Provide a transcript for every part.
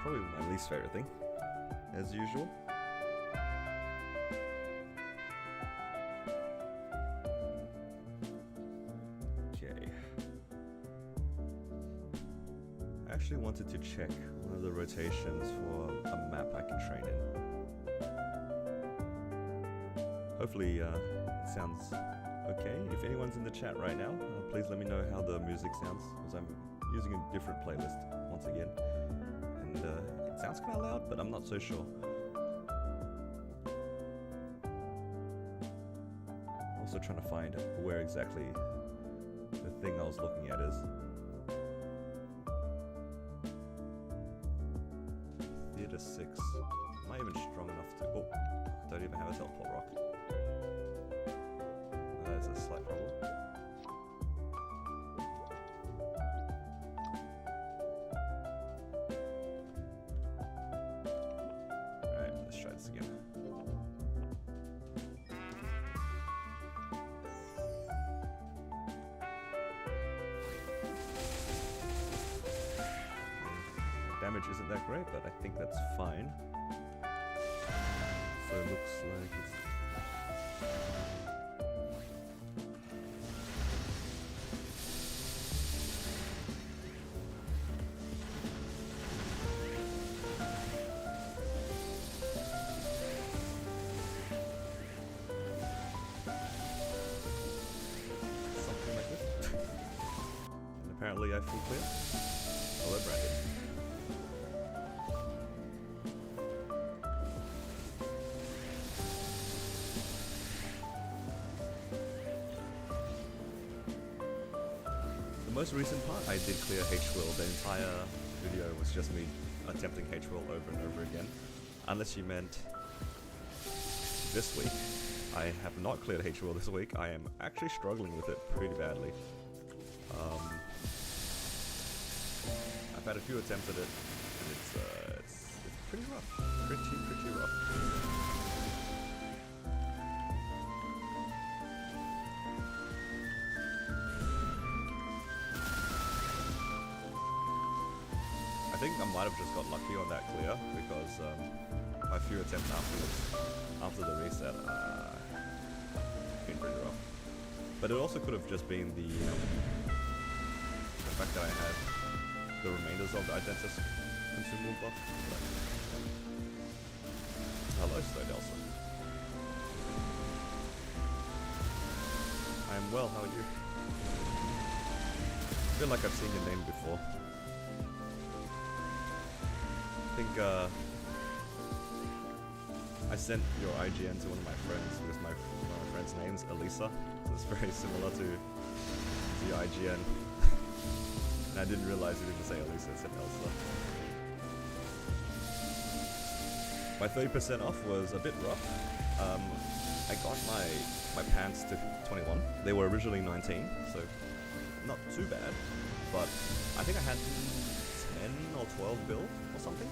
Probably my least favorite thing, as usual. Okay. I actually wanted to check one of the rotations for a map I can train in. Hopefully it sounds okay. If anyone's in the chat right now, please let me know how the music sounds, because I'm using a different playlist once again. And it sounds kind of loud, but I'm not so sure. Also trying to find where exactly the thing I was looking at is. Theater 6. Am I even strong enough to... Oh, I don't even have a teleport rock. That's a slight problem. Alright, let's try this again. Damage isn't that great, but I think that's fine. So it looks like it's... something like this. And apparently I full clear. Hello, Brandon. The most recent part, I did clear H-Will. The entire video was just me attempting H-Will over and over again. Unless you meant this week. I have not cleared H-Will this week. I am actually struggling with it pretty badly. I've had a few attempts at it, and it's pretty rough. Pretty rough. I think I might have just got lucky on that clear, because my few attempts after the reset, been pretty rough. But it also could have just been the fact that I had the remainders of the Identis consumable buff. Hello, Slow Delson. I am well, how are you? I feel like I've seen your name before. I think I sent your IGN to one of my friends because one of my friend's name's Elisa, so it's very similar to your IGN. And I didn't realize it didn't say Elisa, it said Elsa. My 30% off was a bit rough. I got my pants to 21. They were originally 19, so not too bad. But I think I had 10 or 12 bill or something.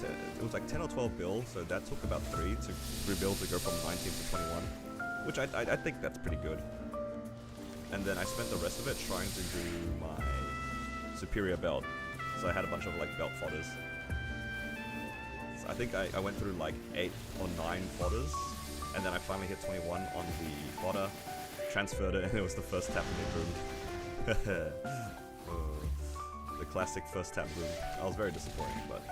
Yeah, it was like 10 or 12 bill, so that took about 3 bills to go from 19 to 21, which I think that's pretty good. And then I spent the rest of it trying to do my superior belt, so I had a bunch of like belt fodders. So I think I went through like 8 or 9 fodders, and then I finally hit 21 on the fodder, transferred it, and it was the first tap in the room. The classic first tap boom. I was very disappointed, but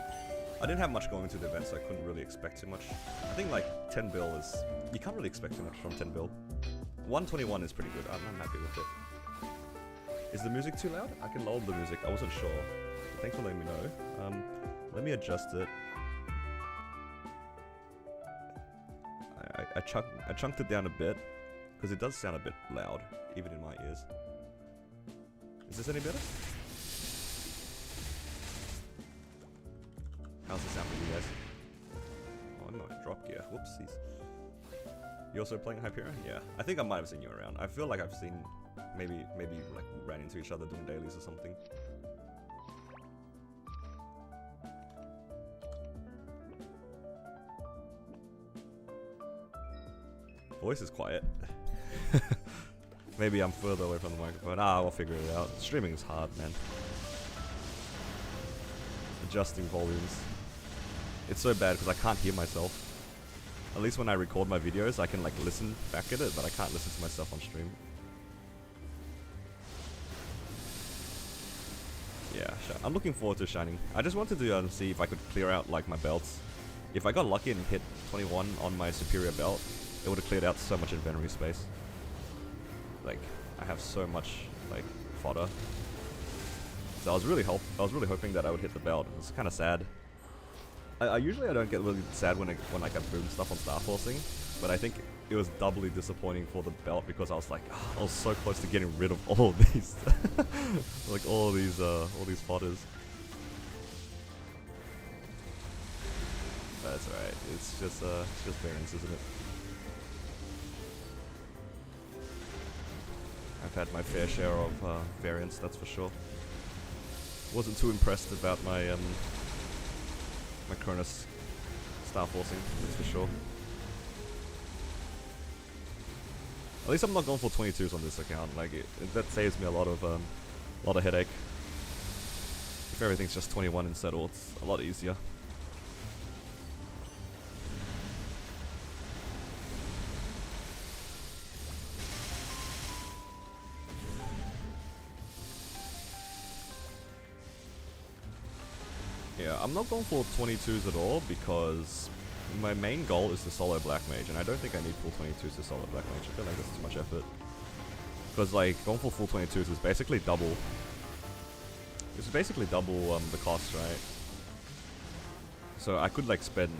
I didn't have much going to the event, so I couldn't really expect too much. I think like 10 bill is... you can't really expect too much from 10 bill. 121 is pretty good. I'm happy with it. Is the music too loud? I can lower the music. I wasn't sure. Thanks for letting me know. Let me adjust it. I chunked it down a bit because it does sound a bit loud, even in my ears. Is this any better? How's it sound for you guys? Oh, I'm going to drop gear. Whoopsies. You also playing Hyperion? Yeah. I think I might have seen you around. I feel like I've seen... Maybe like ran into each other doing dailies or something. Voice is quiet. Maybe I'm further away from the microphone. I'll figure it out. Streaming is hard, man. adjusting volumes. It's so bad because I can't hear myself. At least when I record my videos, I can like listen back at it, but I can't listen to myself on stream. Yeah, I'm looking forward to Shining. I just wanted to see if I could clear out like my belts. If I got lucky and hit 21 on my superior belt, it would have cleared out so much inventory space. Like, I have so much like fodder. So I was really hoping that I would hit the belt. It's kind of sad. I usually don't get really sad when I can boom stuff on Star Forcing, but I think it was doubly disappointing for the belt because I was like, oh, I was so close to getting rid of all of these, like all these fodders. That's alright. It's just variance, isn't it? I've had my fair share of variance, that's for sure. Wasn't too impressed about my my Cronus Star Forcing, that's for sure. At least I'm not going for 22s on this account. Like that saves me a lot of headache. If everything's just 21 and settled, it's a lot easier. Yeah, I'm not going for 22s at all because my main goal is to solo Black Mage, and I don't think I need full 22s to solo Black Mage. I feel like that's too much effort. Because like going for full 22s is basically double. It's basically double the cost, right? So I could like spend,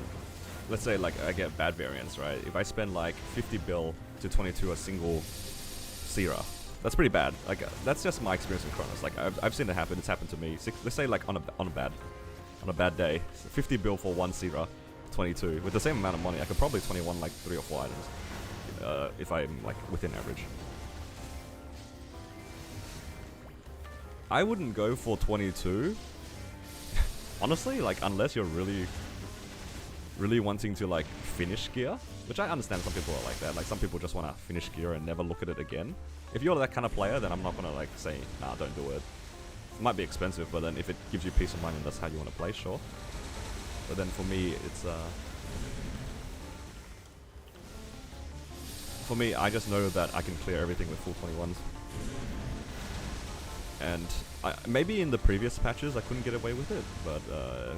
let's say like I get bad variants, right? If I spend like 50 bill to 22 a single Sierra, that's pretty bad. Like that's just my experience in Chronos. Like I've seen it happen. It's happened to me. Let's say like on a bad day, 50 bill for one Sierra, 22. With the same amount of money, I could probably 21 like 3 or 4 items if I'm like within average. I wouldn't go for 22. Honestly, like unless you're really wanting to like finish gear, which I understand some people are like that. Like some people just want to finish gear and never look at it again. If you're that kind of player, then I'm not gonna like say, nah, don't do it. It might be expensive, but then if it gives you peace of mind and that's how you want to play, sure. But then for me, it's for me, I just know that I can clear everything with full 21s. And maybe in the previous patches I couldn't get away with it, but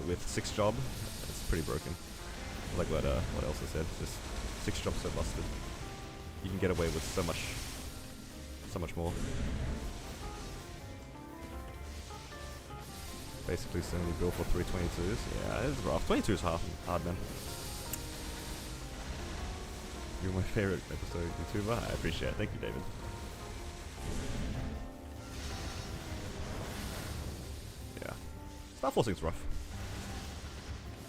with 6 job, it's pretty broken. Like what else I said, just 6 jobs so busted. You can get away with so much more. Basically 70 bill for 322s. Yeah, it's rough. 22 is hard, man. You're my favorite episode YouTuber. I appreciate it. Thank you, David. Yeah. Star Forcing's rough.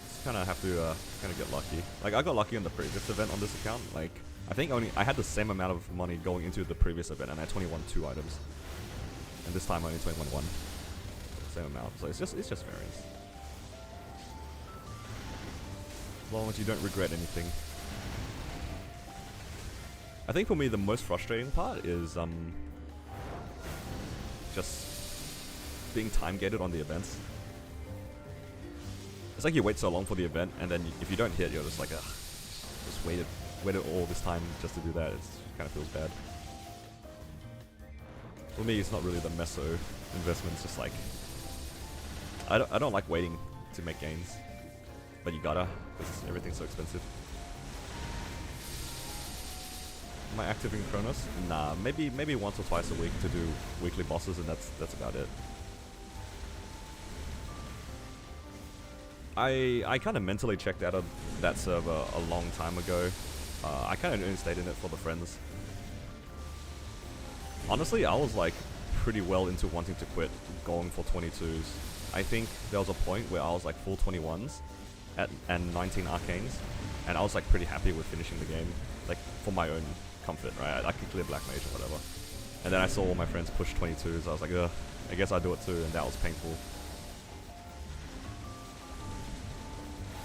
Just kind of have to kind of get lucky. Like I got lucky on the previous event on this account. Like I think I had the same amount of money going into the previous event, and I 21 2 items. And this time I only 21 1. Same amount, so it's just variance. As long as you don't regret anything. I think for me the most frustrating part is just being time gated on the events. It's like you wait so long for the event, and then if you don't hit, you're just like, ugh, just waited all this time just to do that. It kind of feels bad. For me, it's not really the meso investment. It's just like I don't like waiting to make gains, but you gotta, because everything's so expensive. Am I active in Chronos? Nah, maybe once or twice a week to do weekly bosses, and that's about it. I kind of mentally checked out of that server a long time ago. I kind of only stayed in it for the friends. Honestly, I was like pretty well into wanting to quit going for 22s. I think there was a point where I was like full 21s and 19 arcanes, and I was like pretty happy with finishing the game, like for my own comfort, right? I could clear Black Mage or whatever. And then I saw all my friends push 22s, I was like, ugh, I guess I'll do it too, and that was painful.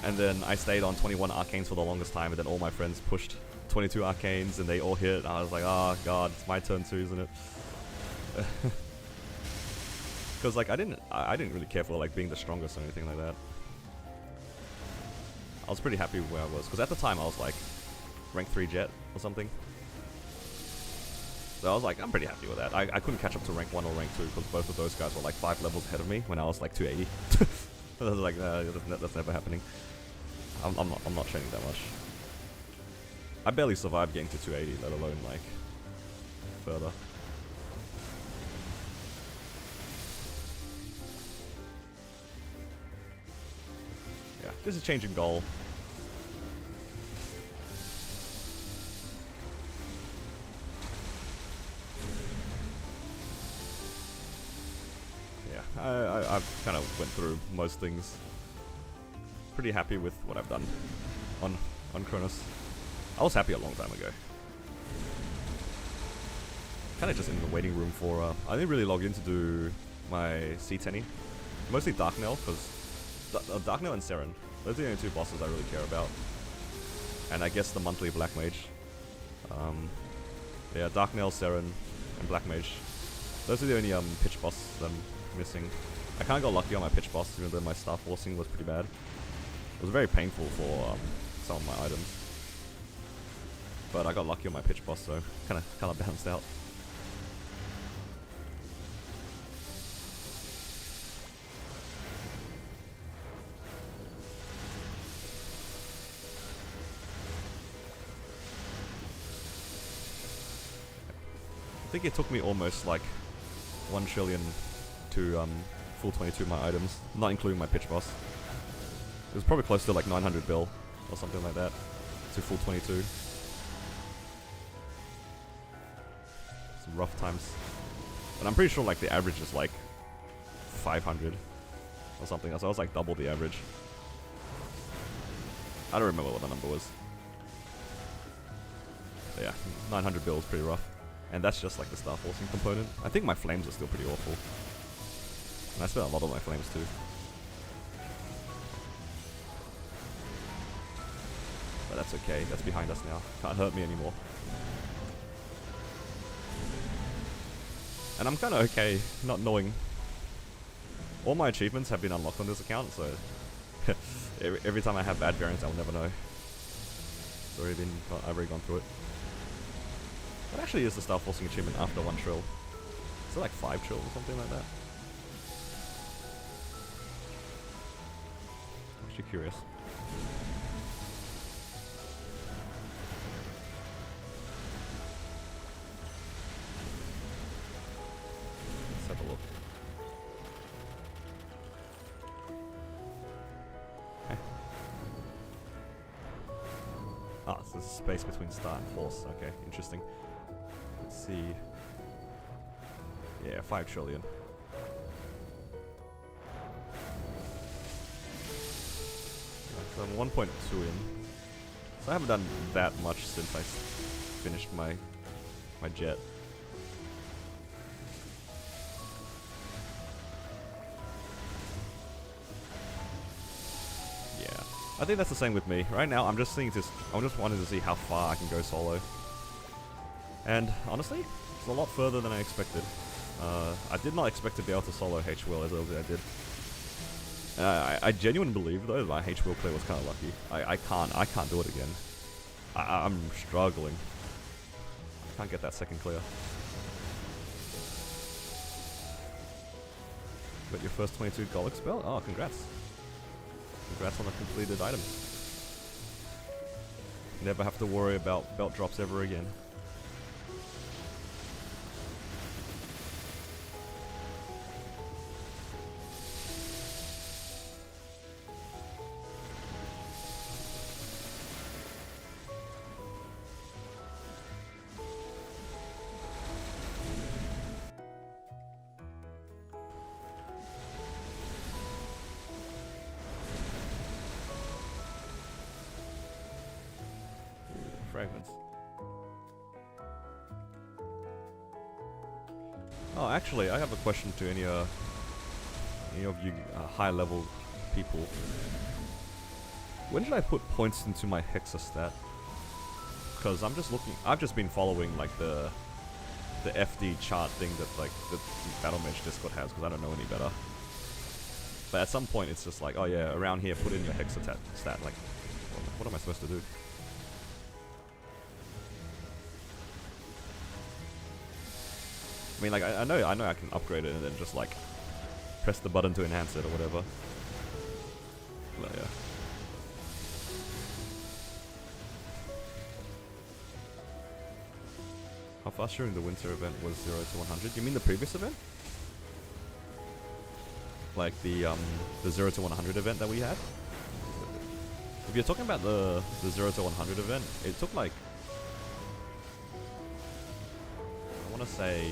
And then I stayed on 21 arcanes for the longest time, and then all my friends pushed 22 arcanes and they all hit, and I was like, oh god, it's my turn too, isn't it? Because like I didn't really care for like being the strongest or anything like that. I was pretty happy where I was, because at the time I was like rank 3 jet or something. So I was like, I'm pretty happy with that. I couldn't catch up to rank 1 or rank 2 because both of those guys were like 5 levels ahead of me when I was like 280. I was like, that's never happening. I'm not training that much. I barely survived getting to 280, let alone like further. Yeah, this is changing goal. I've kind of went through most things. Pretty happy with what I've done on Cronus. I was happy a long time ago. Kind of just in the waiting room for. I didn't really log in to do my C10. Mostly Darknell, because Darknell and Seren. Those are the only two bosses I really care about. And I guess the monthly Black Mage. Yeah, Darknell, Seren, and Black Mage. Those are the only pitch boss I'm missing. I kind of got lucky on my pitch boss, even though my star forcing was pretty bad. It was very painful for some of my items. But I got lucky on my pitch boss, so kind of bounced out. I think it took me almost like 1 trillion to full 22 my items, not including my pitch boss. It was probably close to like 900 bill or something like that to full 22. Some rough times. But I'm pretty sure like the average is like 500 or something, so I was like double the average. I don't remember what the number was. But yeah, 900 bill is pretty rough. And that's just like the star forcing component. I think my flames are still pretty awful. And I spent a lot on my flames too. But that's okay, that's behind us now. Can't hurt me anymore. And I'm kinda okay not knowing. All my achievements have been unlocked on this account, so every time I have bad variants I'll never know. I've already gone through it. What actually is the star forcing achievement after 1 trill? Is it like 5 trill or something like that? I'm actually curious. Let's have a look. Okay. Ah, so there's a space between star and force. Okay, interesting. Let's see. Yeah, 5 trillion. So I'm 1.2 in. So I haven't done that much since I finished my jet. Yeah, I think that's the same with me. Right now, I'm just wanting to see how far I can go solo. And honestly, it's a lot further than I expected. I did not expect to be able to solo H-Will as early as I did. I genuinely believe though my H-Will play was kind of lucky. I can't do it again. I'm struggling. I can't get that second clear. Got your first 22 Golix spell? Oh, congrats. Congrats on a completed item. Never have to worry about belt drops ever again. Fragments. Oh, actually, I have a question to any of you high-level people. When should I put points into my Hexa stat? Because I'm just looking. I've just been following like the the FD chart thing that like the Battle Mage Discord has, because I don't know any better. But at some point it's just like, oh yeah, around here put in your Hexa stat. Like, what am I supposed to do? I mean, like, I know I can upgrade it and then just like press the button to enhance it or whatever. But yeah. How fast during the winter event was 0 to 100? You mean the previous event? Like the 0 to 100 event that we had? If you're talking about the 0 to 100 event, it took like, I want to say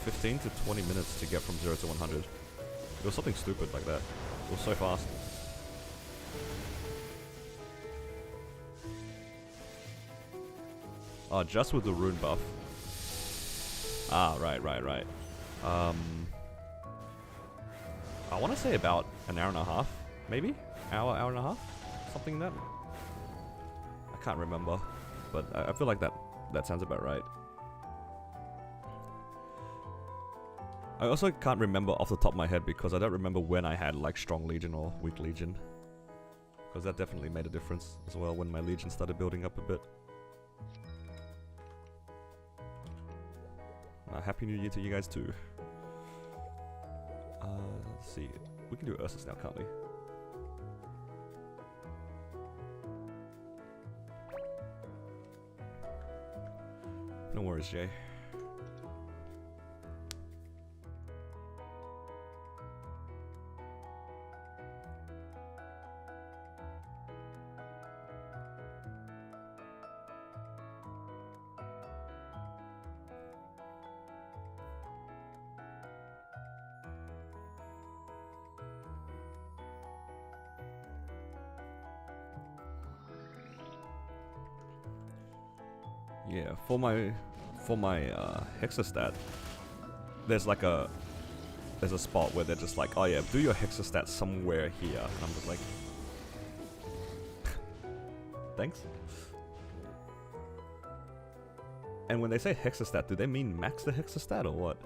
15 to 20 minutes to get from 0 to 100. It was something stupid like that. It was so fast. Oh, just with the rune buff. Ah, right. I want to say about an hour and a half, maybe? Hour and a half? Something like that? I can't remember, but I feel like that sounds about right. I also can't remember off the top of my head because I don't remember when I had like strong legion or weak legion. Because that definitely made a difference as well when my legion started building up a bit. Happy New Year to you guys too. Let's see. We can do Ursus now, can't we? No worries, Jay. Yeah, for my Hexa stat, there's a spot where they're just like, oh yeah, do your Hexa stat somewhere here, and I'm just like, thanks. And when they say Hexa stat, do they mean max the Hexa stat or what?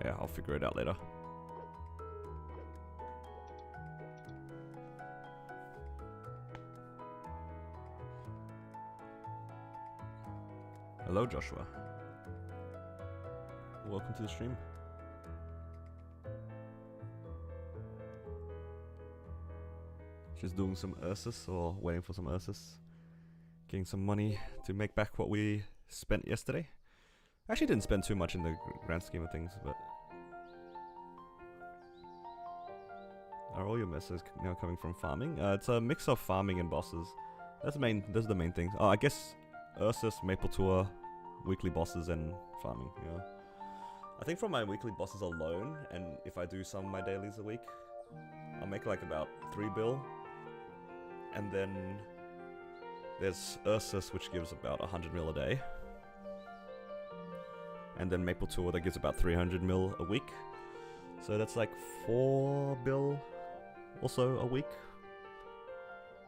Yeah, I'll figure it out later. Hello, Joshua. Welcome to the stream. Just doing some Ursus or waiting for some Ursus. Getting some money to make back what we spent yesterday. I actually didn't spend too much in the grand scheme of things, but... Are all your messes now coming from farming? It's a mix of farming and bosses. Those are the main things. Oh, I guess Ursus, Maple Tour, weekly bosses, and farming, yeah. I think from my weekly bosses alone, and if I do some of my dailies a week, I'll make like about 3 bill. And then there's Ursus, which gives about 100 mil a day. And then Maple Tour that gives about 300 mil a week. So that's like 4 bill also a week.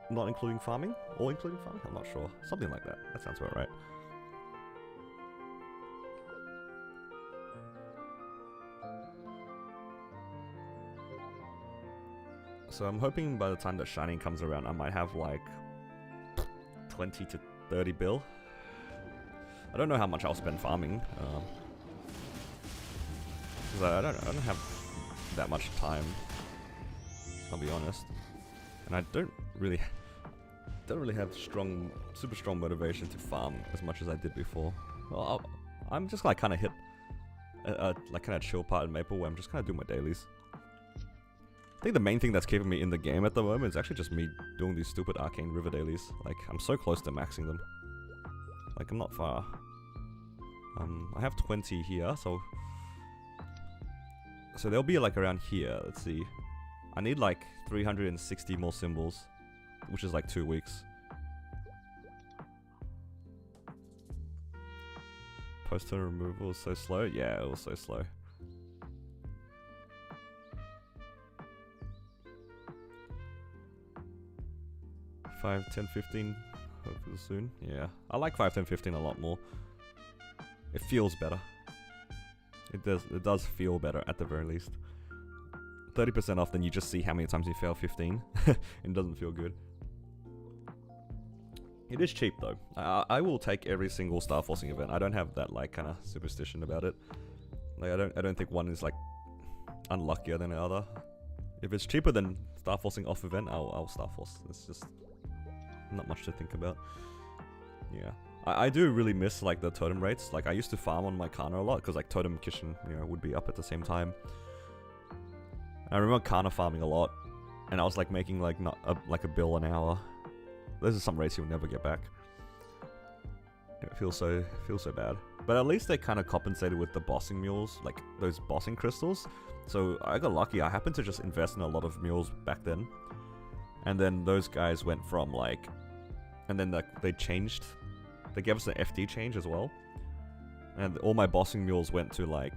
Not including farming? Or including farming? I'm not sure. Something like that. That sounds about right. So I'm hoping by the time that Shining comes around, I might have like 20 to 30 bill. I don't know how much I'll spend farming. Cause I don't have that much time, I'll be honest, and I don't really have super strong motivation to farm as much as I did before. Well, I'm just like kind of hit like kind of chill part in Maple where I'm just kind of doing my dailies. I think the main thing that's keeping me in the game at the moment is actually just me doing these stupid Arcane River dailies. Like, I'm so close to maxing them. Like, I'm not far. I have 20 here, so they'll be like around here. Let's see. I need like 360 more symbols, which is like 2 weeks. Post-turn removal was so slow? Yeah, it was so slow. Five, 10, 15, hopefully soon. Yeah, I like 5, 10, 15 a lot more. It feels better. It does feel better at the very least. 30% off, then you just see how many times you fail 15. It doesn't feel good. It is cheap though. I will take every single star forcing event. I don't have that like kind of superstition about it. Like I don't think one is like unluckier than the other. If it's cheaper than star forcing off event, I'll star force. It's just not much to think about. Yeah. I do really miss like the totem rates. Like I used to farm on my Kana a lot because like totem kitchen, you know, would be up at the same time. I remember Kana farming a lot, and I was like making like like a bill an hour. Those are some rates you'll never get back. It feels so bad. But at least they kind of compensated with the bossing mules, like those bossing crystals. So I got lucky. I happened to just invest in a lot of mules back then, and then those guys went from like, and then they changed. They gave us an FD change as well, and all my bossing mules went to like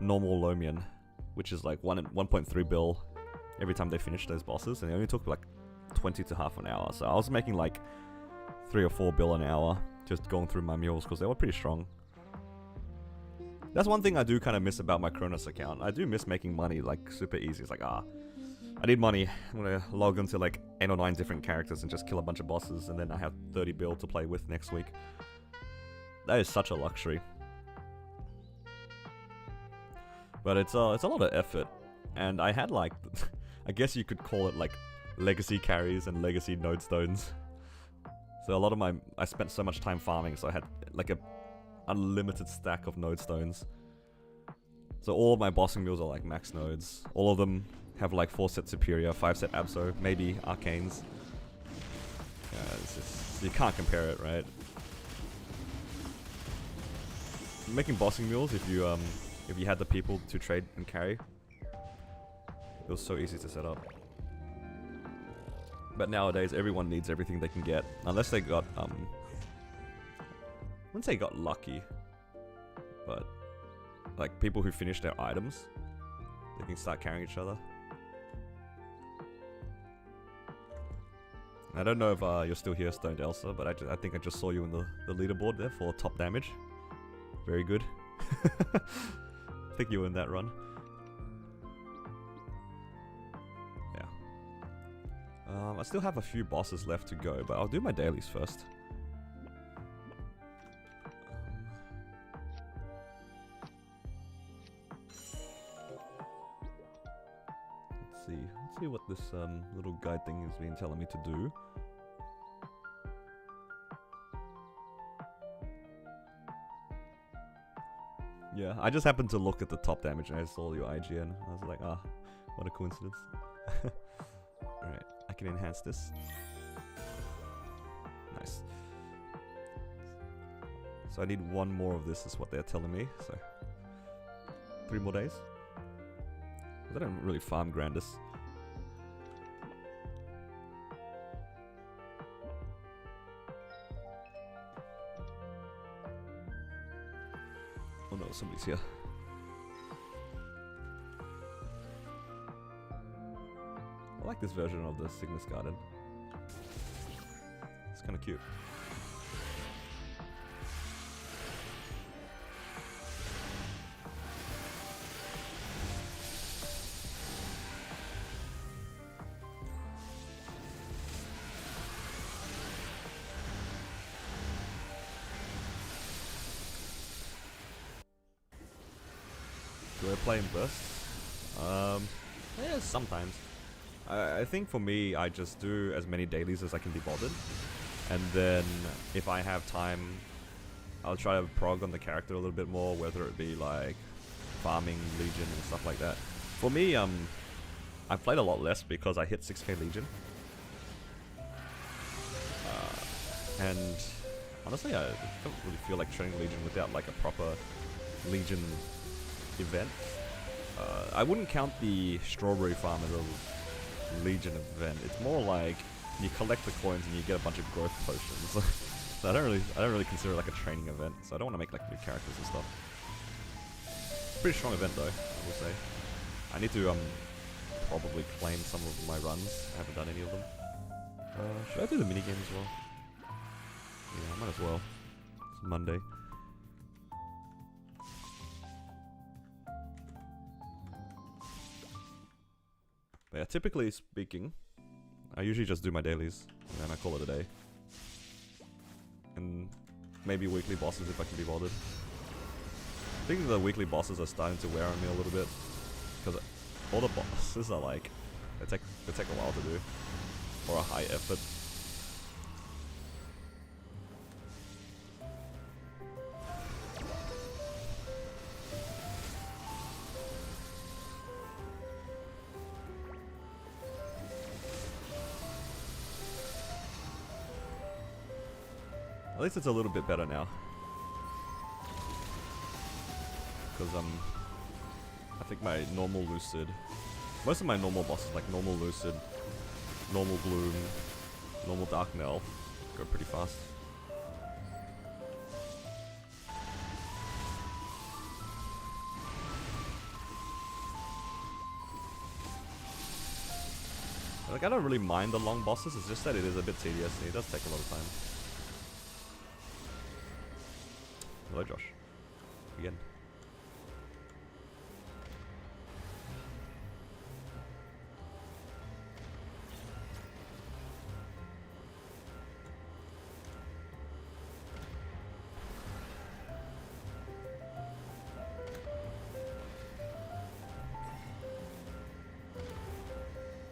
normal Lomian, which is like 1.3 bill every time they finished those bosses, and it only took like 20 to half an hour. So I was making like 3 or 4 bill an hour just going through my mules because they were pretty strong. That's one thing I do kind of miss about my Kronos account. I do miss making money like super easy. It's like, I need money. I'm gonna log into like 8 or 9 different characters and just kill a bunch of bosses, and then I have 30 bill to play with next week. That is such a luxury. But it's a lot of effort, and I had like, I guess you could call it like legacy carries and legacy node stones. So a lot of I spent so much time farming, so I had like a unlimited stack of node stones. So all of my bossing mules are like max nodes. All of them have like 4 set superior, 5 set abso, maybe arcanes. Yeah, it's just, you can't compare it, right? Making bossing mules, if you had the people to trade and carry, it was so easy to set up. But nowadays, everyone needs everything they can get, unless they got I wouldn't say got lucky, but like people who finish their items, they can start carrying each other. I don't know if you're still here, Stoned Elsa, but I think I just saw you in the leaderboard there for top damage. Very good. I think you were in that run. Yeah. I still have a few bosses left to go, but I'll do my dailies first. Let's see what this little guide thing has been telling me to do. Yeah, I just happened to look at the top damage and I saw your IGN. I was like, what a coincidence. Alright, I can enhance this. Nice. So I need 1 more of this is what they're telling me, so 3 more days. I don't really farm Grandis. Oh no, somebody's here. I like this version of the Cygnus Garden. It's kind of cute. Do I play in bursts? Yeah, sometimes. I think for me, I just do as many dailies as I can be bothered. And then, if I have time, I'll try to prog on the character a little bit more, whether it be like farming Legion and stuff like that. For me, I've played a lot less because I hit 6k Legion. And honestly, I don't really feel like training Legion without like a proper Legion event. I wouldn't count the strawberry farm as a Legion event. It's more like you collect the coins and you get a bunch of growth potions. So I don't really consider it like a training event, so I don't want to make like new characters and stuff. Pretty strong event though, I will say. I need to probably claim some of my runs. I haven't done any of them. Should I do the minigame as well? Yeah, I might as well. It's Monday. But yeah, typically speaking, I usually just do my dailies and then I call it a day. And maybe weekly bosses if I can be bothered. I think the weekly bosses are starting to wear on me a little bit because all the bosses are like they take a while to do or a high effort. At least it's a little bit better now. Because I think my normal Lucid, most of my normal bosses like normal Lucid, normal Gloom, normal Dark Knell go pretty fast. Like I don't really mind the long bosses, it's just that it is a bit tedious and it does take a lot of time. Hello Josh. Again.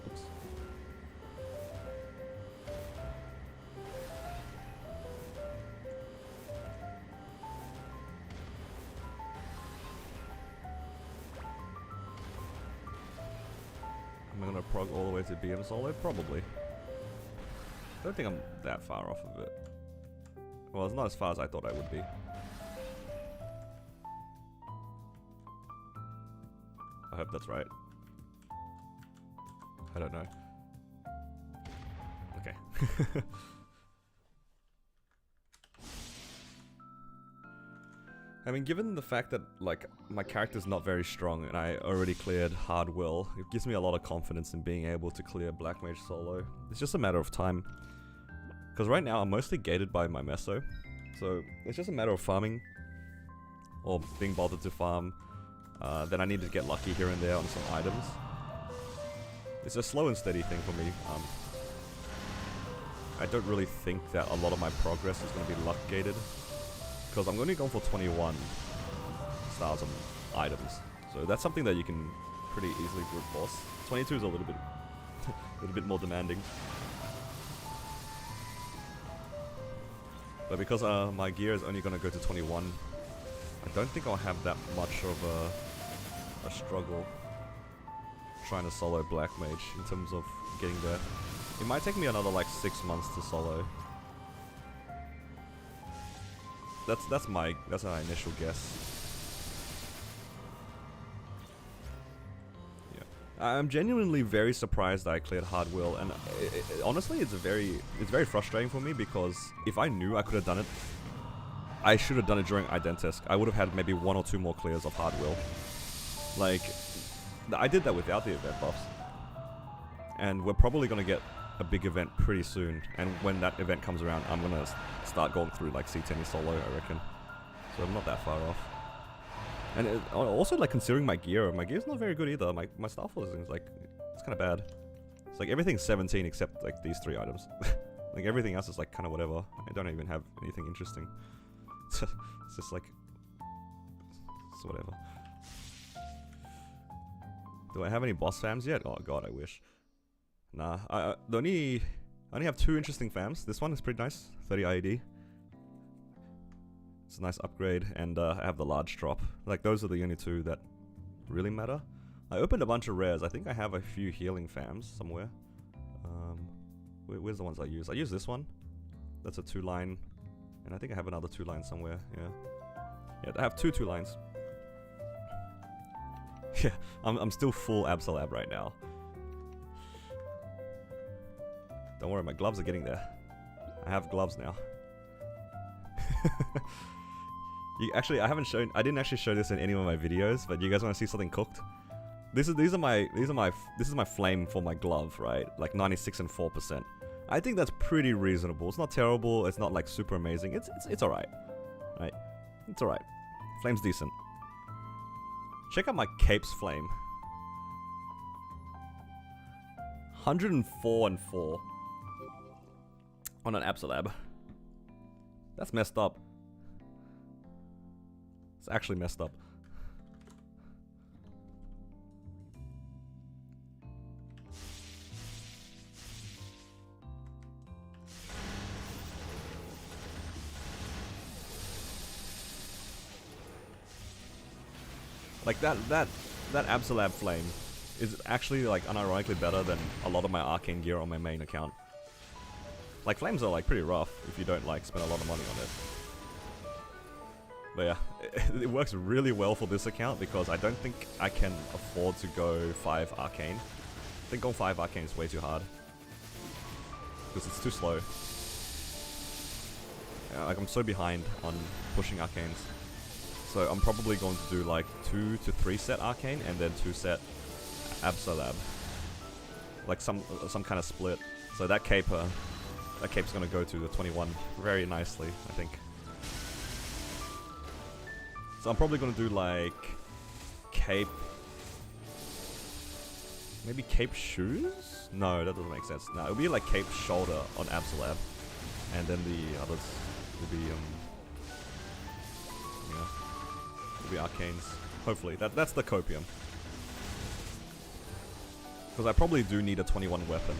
Oops. Am I gonna prog all the way to BM solo? Probably. I don't think I'm that far off of it. Well, it's not as far as I thought I would be. I hope that's right. I don't know. Okay. I mean, given the fact that, like, my character's not very strong and I already cleared Hard Will, it gives me a lot of confidence in being able to clear Black Mage solo. It's just a matter of time. Because right now I'm mostly gated by my Meso, so it's just a matter of farming, or being bothered to farm. Then I need to get lucky here and there on some items. It's a slow and steady thing for me. I don't really think that a lot of my progress is going to be luck gated. Because I'm only going for 21 stars on items, so that's something that you can pretty easily brute force. 22 is a little bit more demanding. But because my gear is only going to go to 21, I don't think I'll have that much of a struggle trying to solo Black Mage in terms of getting there. It might take me another like 6 months to solo. That's my initial guess. Yeah, I'm genuinely very surprised that I cleared Hard Will, and honestly, it's very frustrating for me because if I knew I could have done it, I should have done it during Identesc. I would have had maybe 1 or 2 more clears of Hard Will. Like, I did that without the event buffs, and we're probably gonna get a big event pretty soon, and when that event comes around, I'm gonna start going through like C10 solo, I reckon. So I'm not that far off. And also, like, considering my gear's not very good either. My Starfall is like, it's kind of bad. It's like everything's 17 except like these 3 items. Like everything else is like kind of whatever. I don't even have anything interesting. It's just like, it's whatever. Do I have any boss fams yet? Oh god, I wish. Nah, I only have 2 interesting fams. This one is pretty nice, 30 IED. It's a nice upgrade, and I have the large drop. Like, those are the only 2 that really matter. I opened a bunch of rares. I think I have a few healing fams somewhere. Where's the ones I use? I use this one. That's a 2-line, and I think I have another 2-line somewhere. Yeah, I have 2 2-lines. Yeah, I'm still full Absolab right now. Don't worry, my gloves are getting there. I have gloves now. Actually, I didn't actually show this in any of my videos, but you guys want to see something cooked? This is my flame for my glove, right? Like 96 and 4%. I think that's pretty reasonable. It's not terrible. It's not like super amazing. It's alright, right? It's alright. Flame's decent. Check out my cape's flame. 104 and 4 on an Absolab. That's messed up. It's actually messed up. Like that Absolab flame is actually like unironically better than a lot of my arcane gear on my main account. Like flames are like pretty rough if you don't like spend a lot of money on it. But yeah, it works really well for this account because I don't think I can afford to go 5 arcane. I think going 5 arcane is way too hard. Because it's too slow. Yeah, like I'm so behind on pushing arcanes. So I'm probably going to do like 2 to 3 set arcane and then 2 set Absolab. Like some kind of split. So that cape's gonna go to the 21 very nicely, I think. So I'm probably gonna do like cape. Maybe cape shoes? No, that doesn't make sense. No, it'll be like cape shoulder on Absolab, and then the others will be yeah, will be arcanes. Hopefully, that's the copium. Because I probably do need a 21 weapon.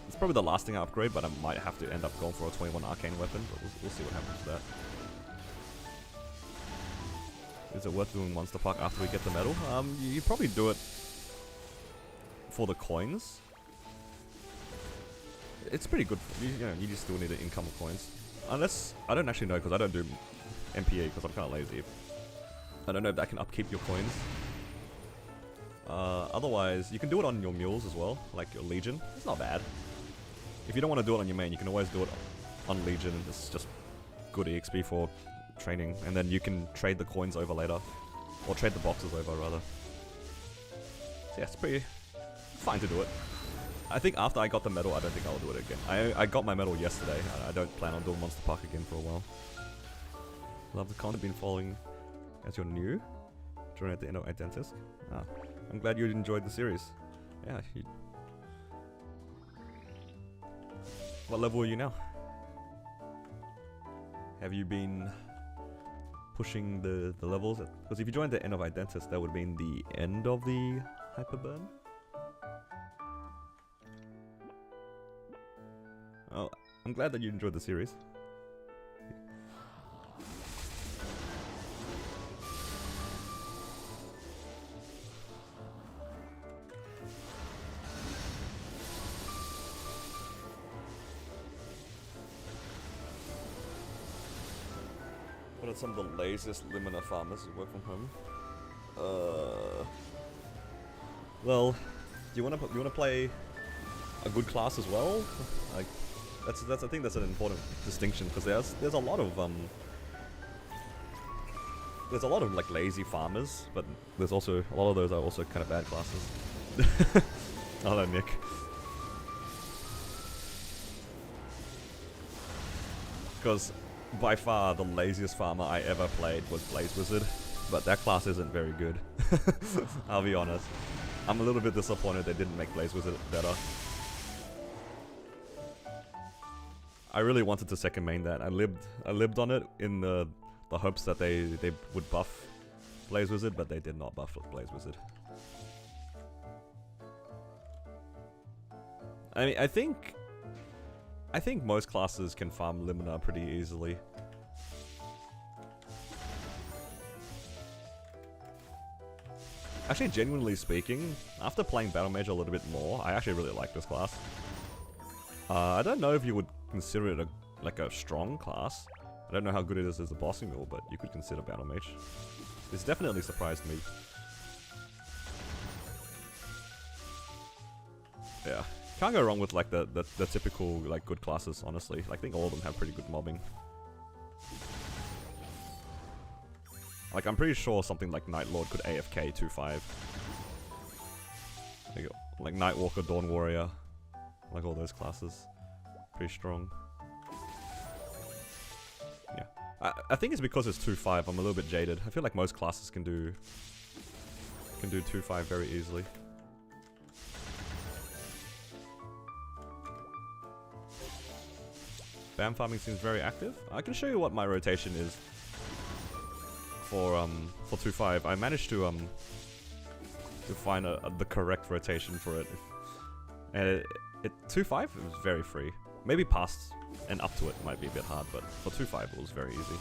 It's probably the last thing I upgrade, but I might have to end up going for a 21 arcane weapon. But we'll see what happens to that. Is it worth doing Monster Park after we get the medal? You probably do it for the coins. It's pretty good. You just still need an income of coins. Unless, I don't actually know because I don't do MPA because I'm kind of lazy. I don't know if that can upkeep your coins. Otherwise, you can do it on your mules as well, like your Legion. It's not bad. If you don't want to do it on your main, you can always do it on Legion. It's just good EXP for training, and then you can trade the coins over later. Or trade the boxes over, rather. So yeah, it's pretty fine to do it. I think after I got the medal, I don't think I'll do it again. I got my medal yesterday. I don't plan on doing Monster Park again for a while. Love the content, been following as you're new. Join at the end of Identisk. Ah, I'm glad you enjoyed the series. Yeah. What level are you now? Have you been pushing the levels? Because if you joined the end of Identis, that would mean the end of the Hyperburn. Oh, I'm glad that you enjoyed the series. What are some of the laziest Limina farmers who work from home? Well, do you wanna play a good class as well? Like, I think that's an important distinction because there's a lot of like lazy farmers, but there's also a lot of those are also kind of bad classes. Hello, Nick. Because by far the laziest farmer I ever played was Blaze Wizard, but that class isn't very good. I'll be honest. I'm a little bit disappointed they didn't make Blaze Wizard better. I really wanted to second main that. I lived on it in the hopes that they would buff Blaze Wizard, but they did not buff Blaze Wizard. I mean, I think most classes can farm Limina pretty easily. Actually, genuinely speaking, after playing Battle Mage a little bit more, I actually really like this class. I don't know if you would consider it like a strong class. I don't know how good it is as a bossing mule, but you could consider Battle Mage. It's definitely surprised me. Yeah. Can't go wrong with like the typical like good classes, honestly. Like, I think all of them have pretty good mobbing. Like, I'm pretty sure something like Night Lord could AFK 2-5. Like Nightwalker, Dawn Warrior, like all those classes. Pretty strong. Yeah. I think it's because it's 2-5, I'm a little bit jaded. I feel like most classes can do 2-5 very easily. Bam farming seems very active. I can show you what my rotation is for 2-5. I managed to find the correct rotation for it. And 2-5 it was very free. Maybe past and up to it might be a bit hard, but for 2-5 it was very easy.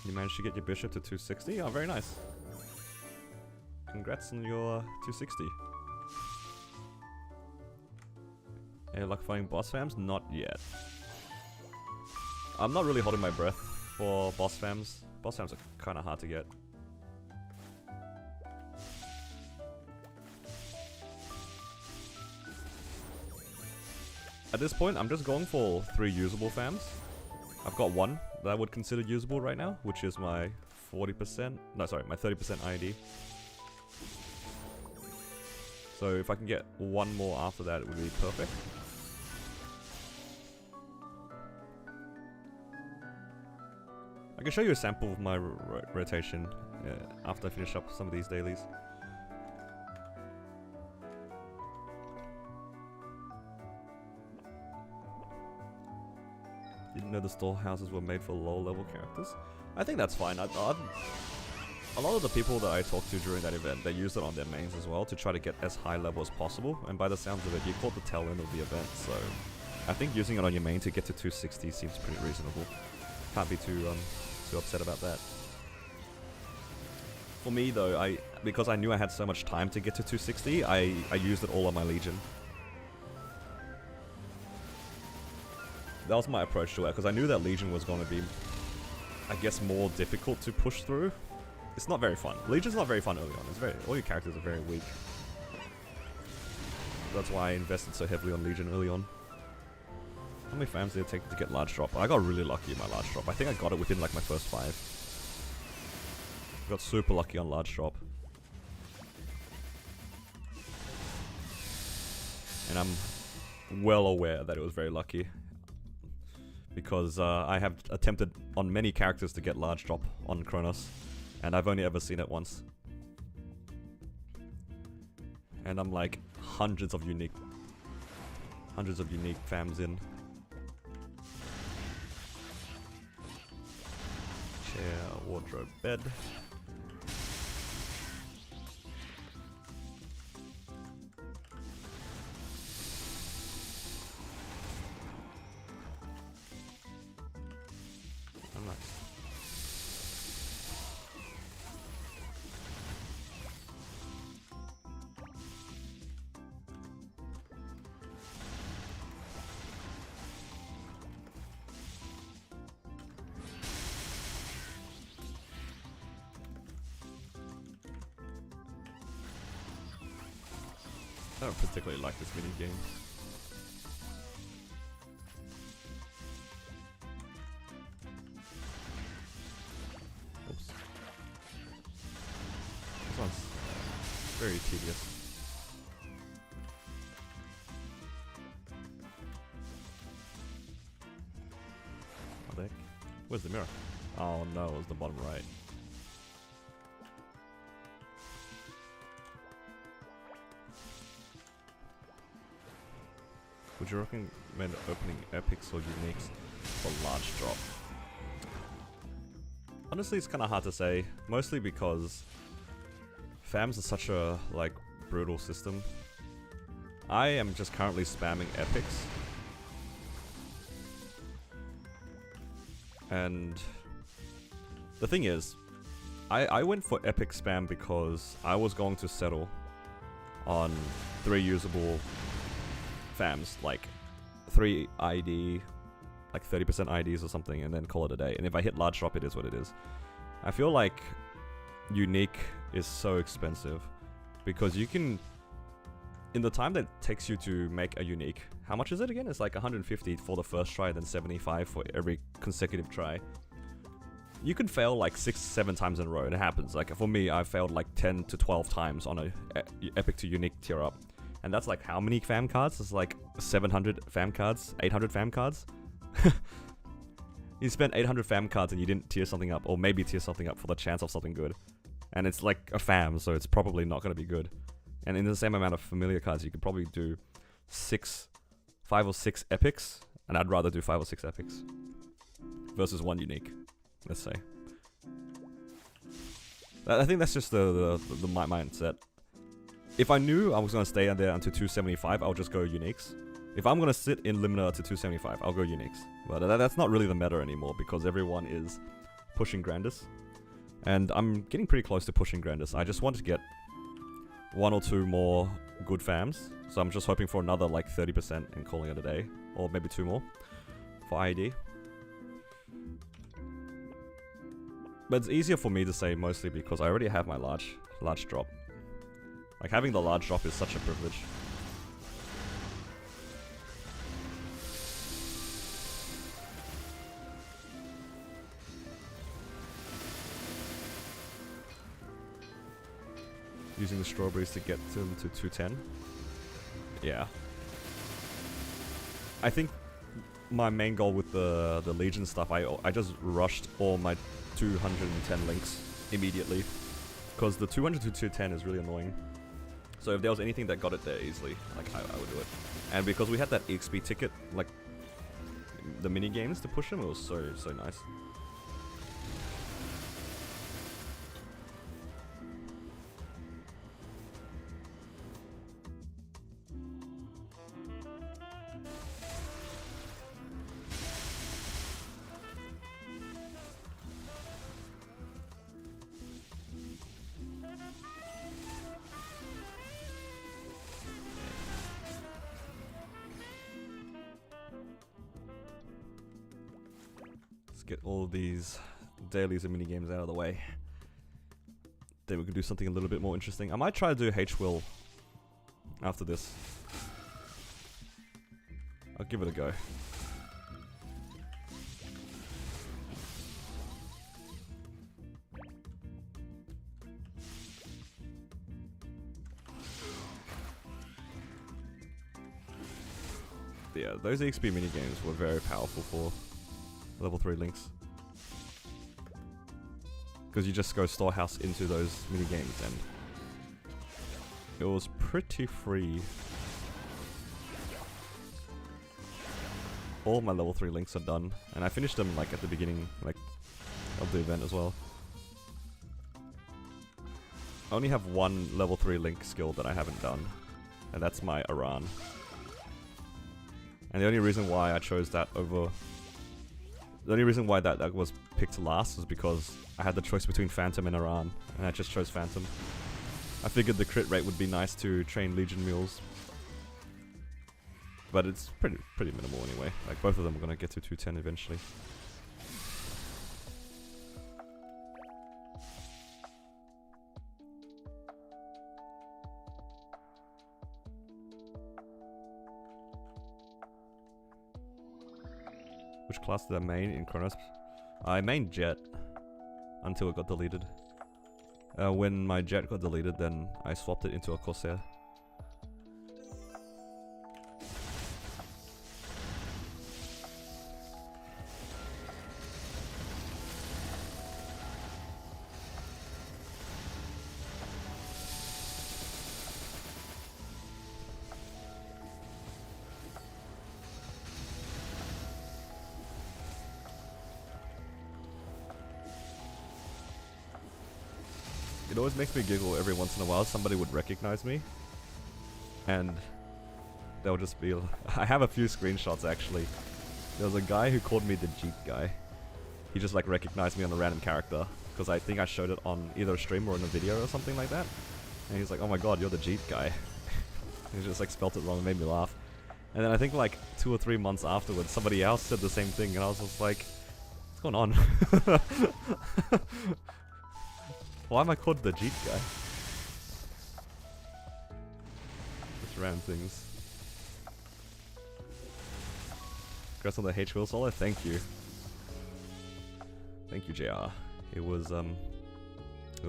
You managed to get your bishop to 260? Oh, very nice. Congrats on your 260. Any luck fighting boss fams? Not yet. I'm not really holding my breath for boss fams. Boss fams are kind of hard to get. At this point, I'm just going for 3 usable fams. I've got 1 that I would consider usable right now, which is my 40%. No, sorry, my 30% ID. So if I can get 1 more after that, it would be perfect. I can show you a sample of my rotation after I finish up some of these dailies. Didn't know the storehouses were made for low-level characters. I think that's fine. A lot of the people that I talked to during that event, they used it on their mains as well to try to get as high level as possible. And by the sounds of it, you caught the tail end of the event, so I think using it on your main to get to 260 seems pretty reasonable. Can't be too upset about that. For me though, because I knew I had so much time to get to 260, I used it all on my Legion. That was my approach to it, because I knew that Legion was going to be, I guess, more difficult to push through. It's not very fun. Legion's not very fun early on. All your characters are very weak. That's why I invested so heavily on Legion early on. How many fams did it take to get large drop? I got really lucky in my large drop. I think I got it within like my first 5. Got super lucky on large drop. And I'm well aware that it was very lucky. Because I have attempted on many characters to get large drop on Kronos. And I've only ever seen it once. And I'm like hundreds of unique fams in. Chair, wardrobe, bed. Oh, nice. I don't particularly like this mini game. Oops. This one's very tedious. What the heck? Where's the mirror? Oh no, it was the bottom right. Would you recommend opening epics or uniques for large drop? Honestly, it's kind of hard to say, mostly because FAMs are such a like brutal system. I am just currently spamming epics, and the thing is, I went for epic spam because I was going to settle on 3 usable FAMs, like 3 ID, like 30% IDs or something, and then call it a day. And if I hit large drop, it is what it is. I feel like unique is so expensive because you can, in the time that it takes you to make a unique, how much is it again? It's like 150 for the first try, then 75 for every consecutive try. you could fail like 6-7 times in a row, and it happens. Like for me, I failed like 10 to 12 times on a epic to unique tier up, and that's like how many fam cards? It's like 700 fam cards, 800 fam cards. You spent 800 fam cards and you didn't tier something up, or maybe tier something up for the chance of something good, and it's like a fam, so it's probably not going to be good. And in the same amount of familiar cards, you could probably do 5 or 6 epics, and I'd rather do 5 or 6 epics versus 1 unique, let's say. I think that's just the mindset. If I knew I was going to stay there until 275, I'll just go uniques. If I'm going to sit in Limiter to 275, I'll go uniques. But that's not really the meta anymore, because everyone is pushing Grandis. And I'm getting pretty close to pushing Grandis. I just want to get 1 or 2 more good fams. So I'm just hoping for another like 30% and calling it a day. Or maybe 2 more for IED. But it's easier for me to say mostly because I already have my large drop. Like having the large drop is such a privilege. Using the strawberries to get them to 210. Yeah. I think my main goal with the Legion stuff, I just rushed all my 210 links immediately, because the 200 to 210 is really annoying. So if there was anything that got it there easily, like I would do it. And because we had that EXP ticket, like the mini games to push them, it was so nice. Get all these dailies and mini games out of the way. Then we can do something a little bit more interesting. I might try to do H-Will after this. I'll give it a go. Yeah, those EXP mini games were very powerful for level 3 links, because you just go storehouse into those mini games and it was pretty free. All my level 3 links are done, and I finished them like at the beginning of the event as well. I only have 1 level 3 link skill that I haven't done, and that's my Iran. And the only reason why I chose that over... The only reason why that was picked last was because I had the choice between Phantom and Iran, and I just chose Phantom. I figured the crit rate would be nice to train Legion mules, but it's pretty minimal anyway. Like both of them are gonna get to 210 eventually. Which class did I main in Chronos? I mained Jet until it got deleted. When my Jet got deleted, then I swapped it into a Corsair. It always makes me giggle every once in a while. Somebody would recognize me, and they'll just be... I have a few screenshots actually. There was a guy who called me the Jeep guy. He just like recognized me on a random character, because I think I showed it on either a stream or in a video or something like that. And he's like, "Oh my god, you're the Jeep guy." He just like spelt it wrong and made me laugh. And then I think like 2 or 3 months afterwards, somebody else said the same thing, and I was just like, what's going on? Why am I called the Jeep guy? Just random things. Congrats on the H-Will solo, thank you. Thank you, JR. It was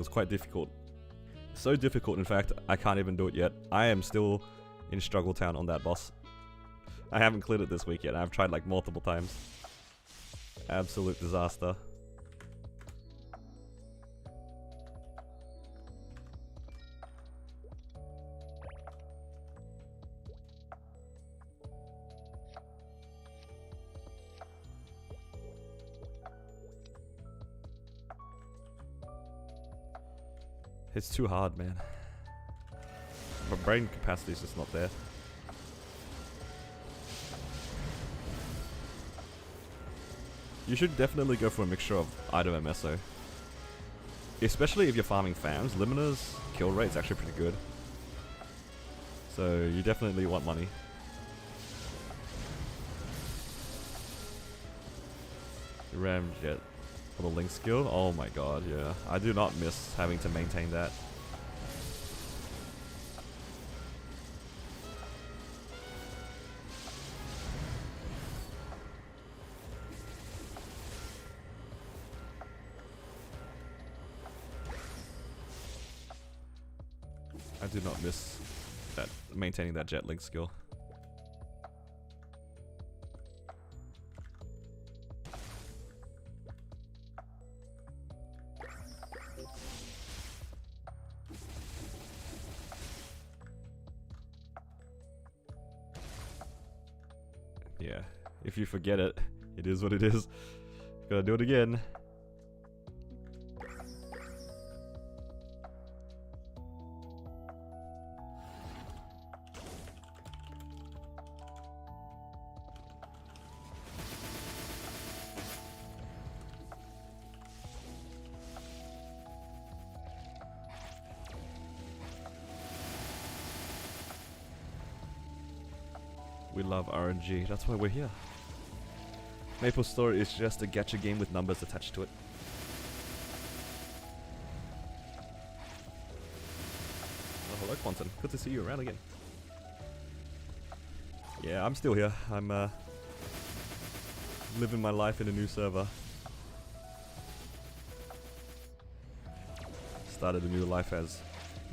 quite difficult. So difficult, in fact, I can't even do it yet. I am still in Struggle Town on that boss. I haven't cleared it this week yet. I've tried like multiple times. Absolute disaster. It's too hard, man. My brain capacity is just not there. You should definitely go for a mixture of item and meso. Especially if you're farming fams. Limina's kill rate's actually pretty good. So you definitely want money. Ramjet. For the link skill? Oh my god, yeah. I do not miss having to maintain that. I do not miss that maintaining that jet link skill. Yeah, if you forget it, it is what it is. Gotta do it again. We love RNG, that's why we're here. Maple Story is just a gacha game with numbers attached to it. Oh, hello Quantum, good to see you around again. Yeah, I'm still here. I'm living my life in a new server. Started a new life as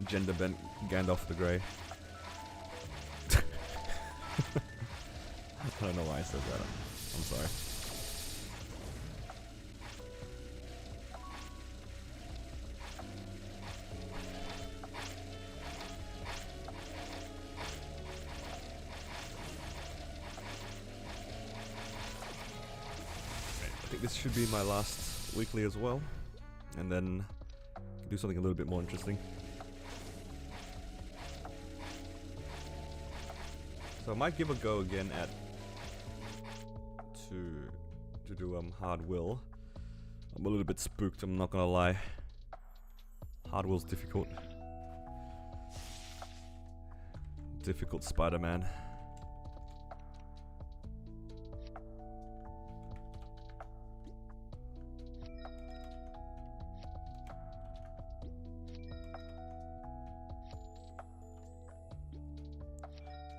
gender bent Gandalf the Grey. I don't know why I said that. I'm sorry. I think this should be my last weekly as well. And then do something a little bit more interesting. So I might give a go again at to do Hard Will. I'm a little bit spooked, I'm not gonna lie. Hard Will's difficult. Difficult Spider-Man.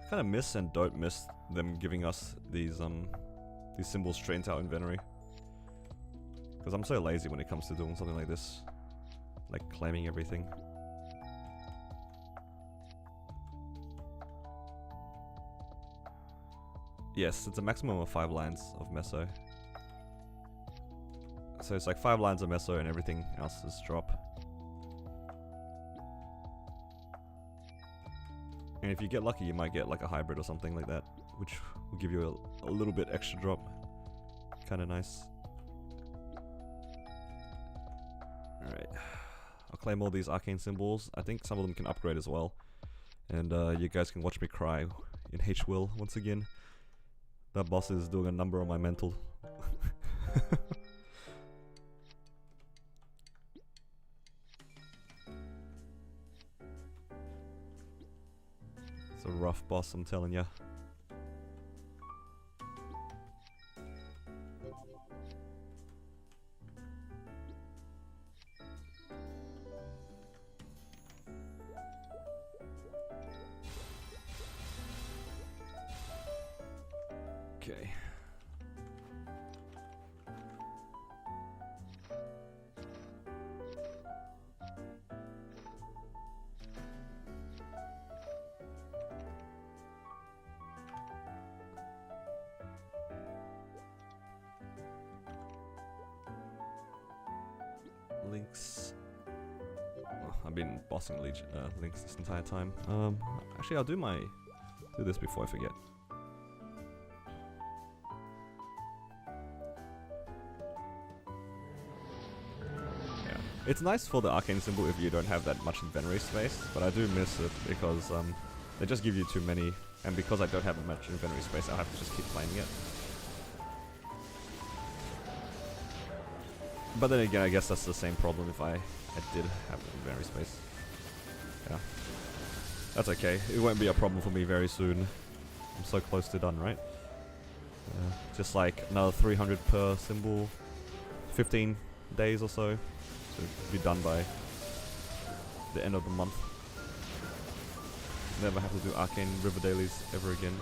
I kind of miss and don't miss them giving us these symbols straight into our inventory. Because I'm so lazy when it comes to doing something like this. Like claiming everything. Yes, it's a maximum of 5 lines of meso. So it's like 5 lines of meso and everything else is drop. And if you get lucky, you might get like a hybrid or something like that, which will give you a little bit extra drop. Kinda nice. Alright. I'll claim all these arcane symbols. I think some of them can upgrade as well. And you guys can watch me cry in H-Will once again. That boss is doing a number on my mental. It's a rough boss, I'm telling ya. Okay. links. Oh, I've been bossing links this entire time. Actually, I'll do this before I forget. Yeah, it's nice for the arcane symbol if you don't have that much inventory space, but I do miss it because they just give you too many, and because I don't have much inventory space, I'll have to just keep playing it. But then again, I guess that's the same problem if I did have inventory space. Yeah. That's okay. It won't be a problem for me very soon. I'm so close to done, right? Just like another 300 per symbol. 15 days or so. So be done by the end of the month. Never have to do arcane river dailies ever again.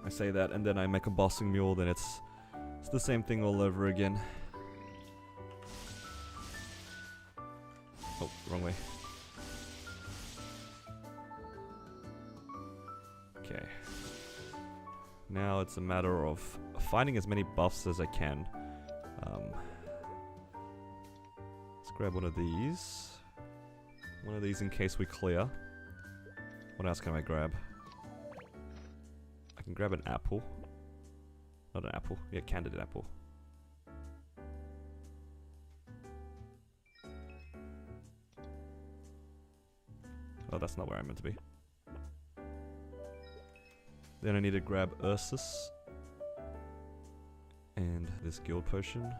I say that and then I make a bossing mule, then it's the same thing all over again. Oh, wrong way. Okay. Now it's a matter of finding as many buffs as I can. Let's grab one of these. One of these in case we clear. What else can I grab? I can grab an apple. Not an apple. Yeah, candidate apple. Oh, that's not where I'm meant to be. Then I need to grab Ursus. And this guild potion.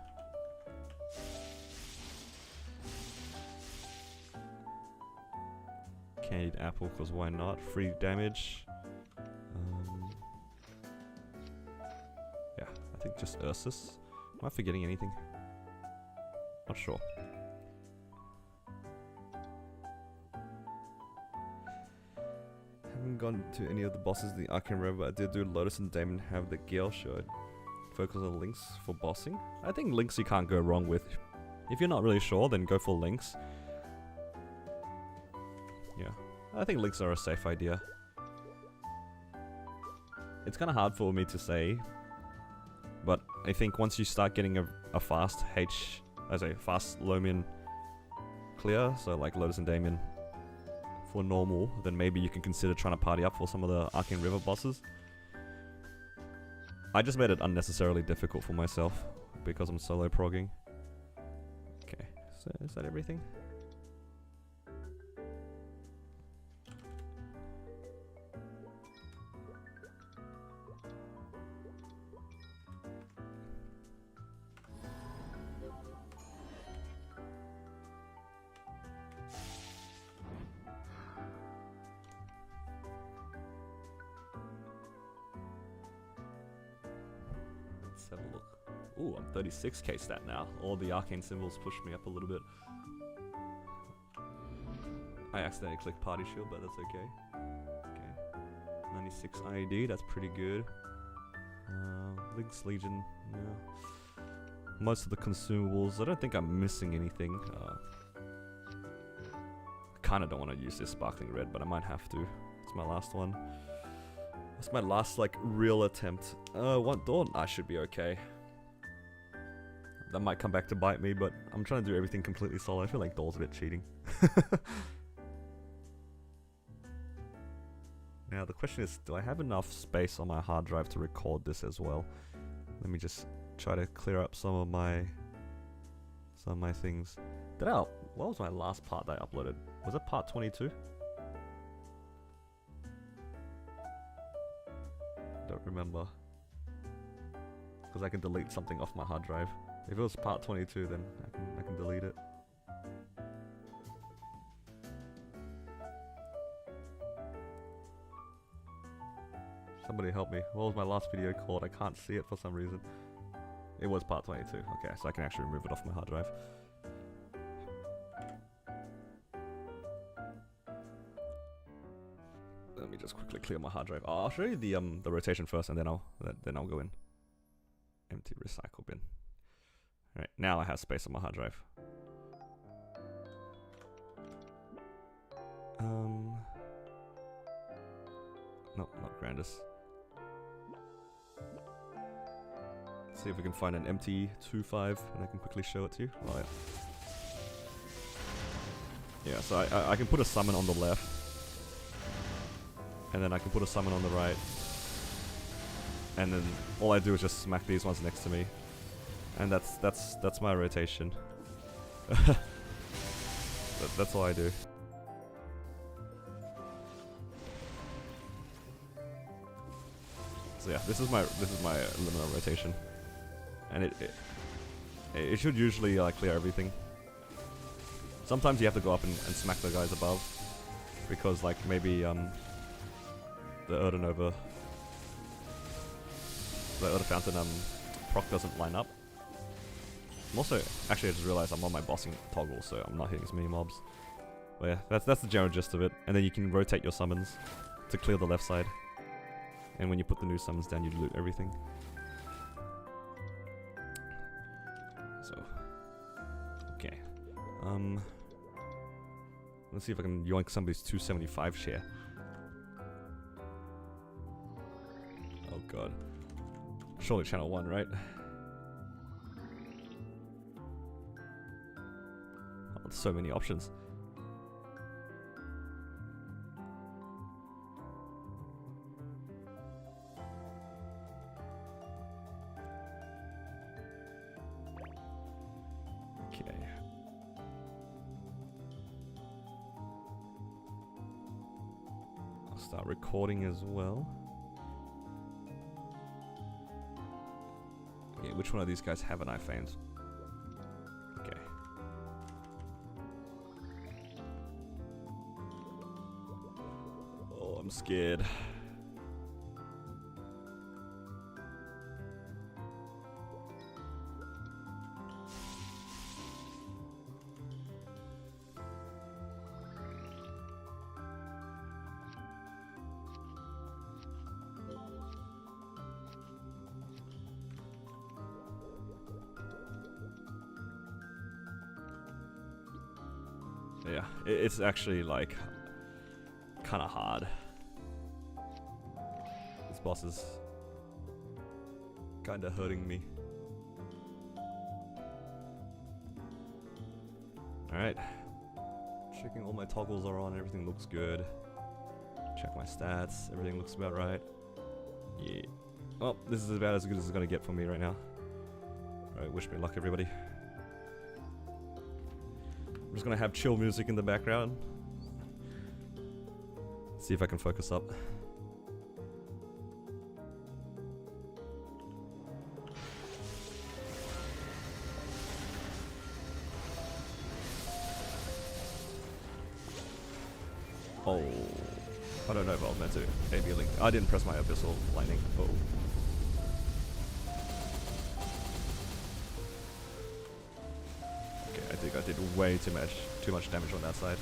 Candied apple, because why not? Free damage. Yeah, I think just Ursus. Am I forgetting anything? Not sure. Haven't gone to any of the bosses in the Arcane River, but I did do Lotus and Damon have the Gale Shard. Focus on links for bossing. I think links you can't go wrong with. If you're not really sure, then go for links. Yeah, I think links are a safe idea. It's kind of hard for me to say, but I think once you start getting a fast fast Lomian clear, so like Lotus and Damien for normal, then maybe you can consider trying to party up for some of the Arcane River bosses. I just made it unnecessarily difficult for myself because I'm solo progging. Okay, so is that everything? Let's have a look. Ooh, I'm 36k stat now. All the arcane symbols pushed me up a little bit. I accidentally clicked party shield, but that's okay. Okay. 96 IED, that's pretty good. Lynx Legion, yeah. Most of the consumables, I don't think I'm missing anything. Kinda don't want to use this sparkling red, but I might have to. It's my last one. That's my last, like, real attempt. One Dawn, I should be okay. That might come back to bite me, but I'm trying to do everything completely solo. I feel like Dawn's a bit cheating. Now, the question is, do I have enough space on my hard drive to record this as well? Let me just try to clear up some of my things. What was my last part that I uploaded? Was it part 22? Don't remember. Because I can delete something off my hard drive. If it was part 22, then I can delete it. Somebody help me. What was my last video called? I can't see it for some reason. It was part 22. Okay, so I can actually remove it off my hard drive. Let me just quickly clear my hard drive. I'll show you the rotation first, and then I'll go in. Empty wrist. Now I have space on my hard drive. Nope, not Grandis. See if we can find an empty 2.5 and I can quickly show it to you. Oh yeah. Yeah, so I can put a summon on the left. And then I can put a summon on the right. And then all I do is just smack these ones next to me. And that's my rotation. That's all I do. So yeah, this is my liminal rotation, and it should usually clear everything. Sometimes you have to go up and smack the guys above, because like maybe the Urdnova, the Urda Fountain proc doesn't line up. I'm also actually I just realized I'm on my bossing toggle, so I'm not hitting as many mobs. But yeah, that's the general gist of it, and then you can rotate your summons to clear the left side. And when you put the new summons down, you loot everything. So, okay. Let's see if I can yoink somebody's 275 share. Oh god. Surely channel 1, right? Oh, so many options. Start recording as well. Okay, which one of these guys have an iPhone? Okay. Oh, I'm scared. Yeah, it's actually like kind of hard. This boss is kind of hurting me. Alright, checking all my toggles are on, everything looks good. Check my stats, everything looks about right. Yeah. Well, this is about as good as it's gonna get for me right now. Alright, wish me luck everybody. I'm just gonna have chill music in the background. See if I can focus up. Oh, I don't know if I was meant to. Maybe a link. I didn't press my abyssal lightning. Oh. I think I did way too much damage on that side.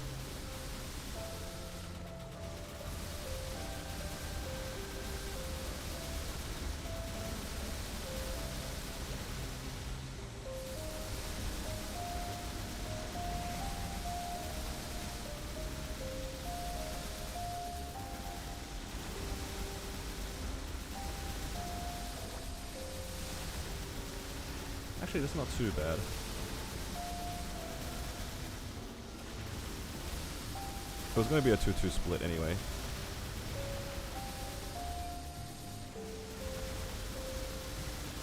Actually, that's not too bad. It was going to be a 2-2 split anyway.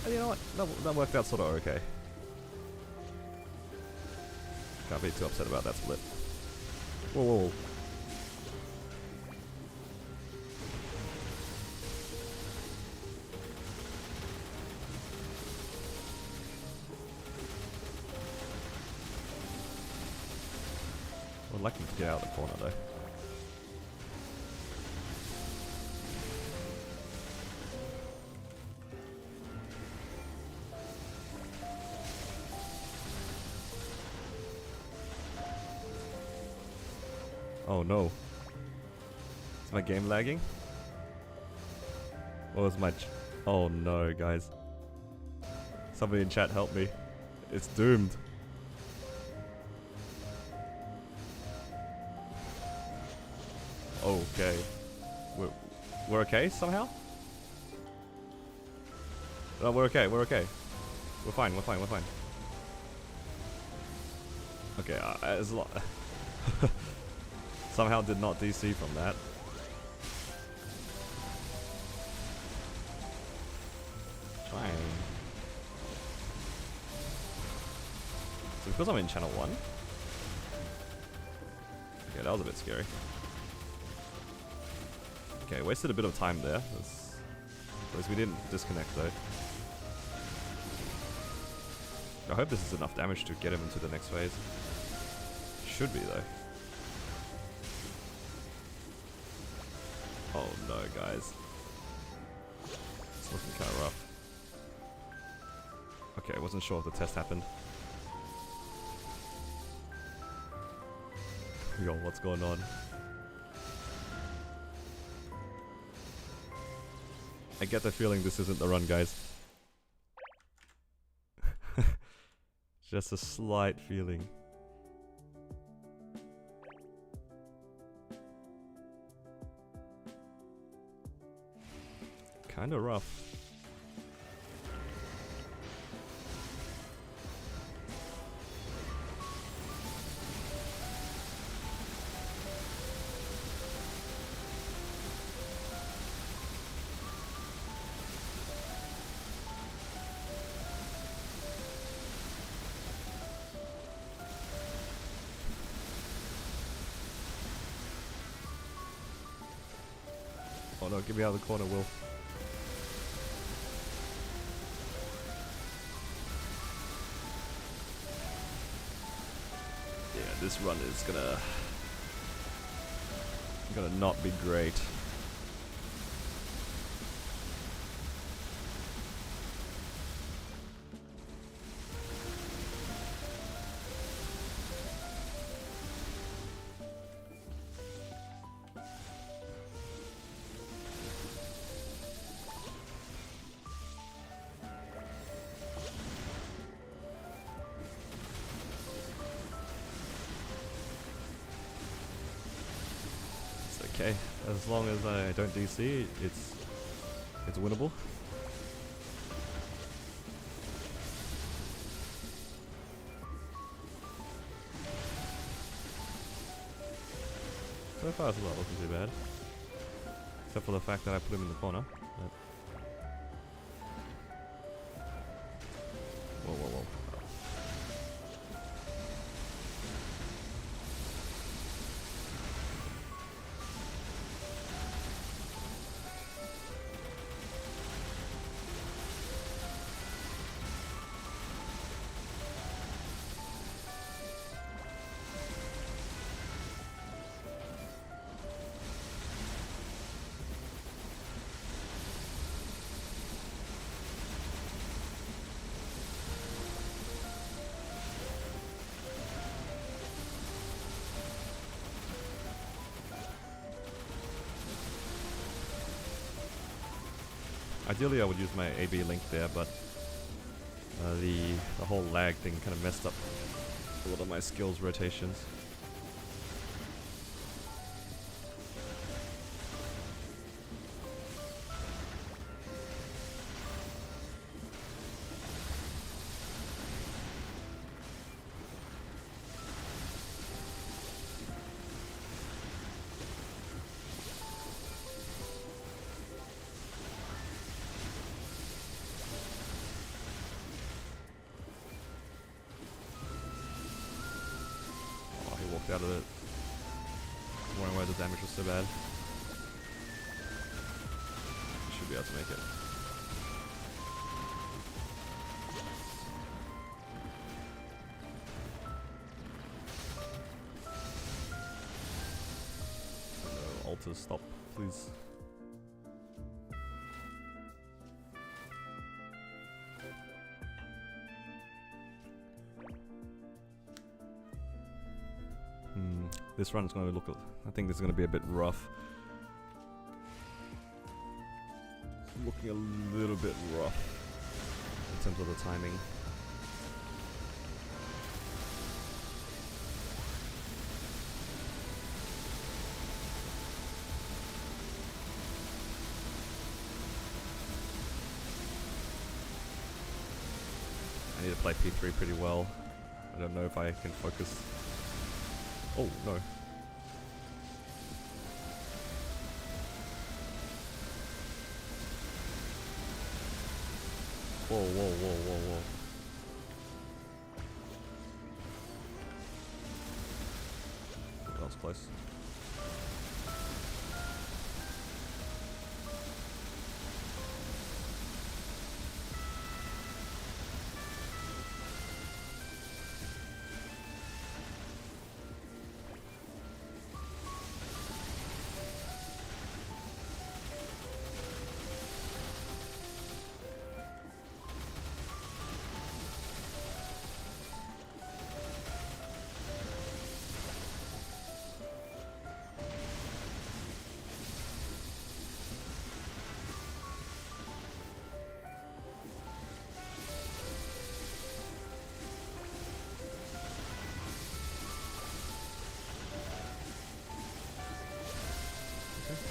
And you know what? That worked out sort of okay. Can't be too upset about that split. Whoa, whoa, whoa. I'd like him to get out of the corner though. Oh no. Is my game lagging? Or is my oh no, guys. Somebody in chat help me. It's doomed. Okay. We're okay somehow? No, we're okay, we're okay. We're fine, we're fine, we're fine. Okay, as long... somehow did not DC from that. Trying. So because I'm in channel 1? Okay, that was a bit scary. Okay, wasted a bit of time there. At least we didn't disconnect though. I hope this is enough damage to get him into the next phase. Should be though. Oh no, guys. It's looking kind of rough. Okay, I wasn't sure if the test happened. Yo, what's going on? I get the feeling this isn't the run, guys. Just a slight feeling. Kinda rough. Oh no, get me out of the corner, Will. Yeah, this run is gonna not be great. Okay, as long as I don't DC, it's winnable. So far it's not looking too bad. Except for the fact that I put him in the corner. But whoa, whoa, whoa. Ideally I would use my AB link there, but the whole lag thing kind of messed up a lot of my skills rotations. Out of it. Wondering why the damage was so bad. Should be able to make it. No, Alter, stop, please. This run is going to look, I think this is going to be a bit rough. Looking a little bit rough in terms of the timing. play P3 pretty well. I don't know if I can focus. Oh, no. Whoa, whoa, whoa, whoa, whoa. That was close.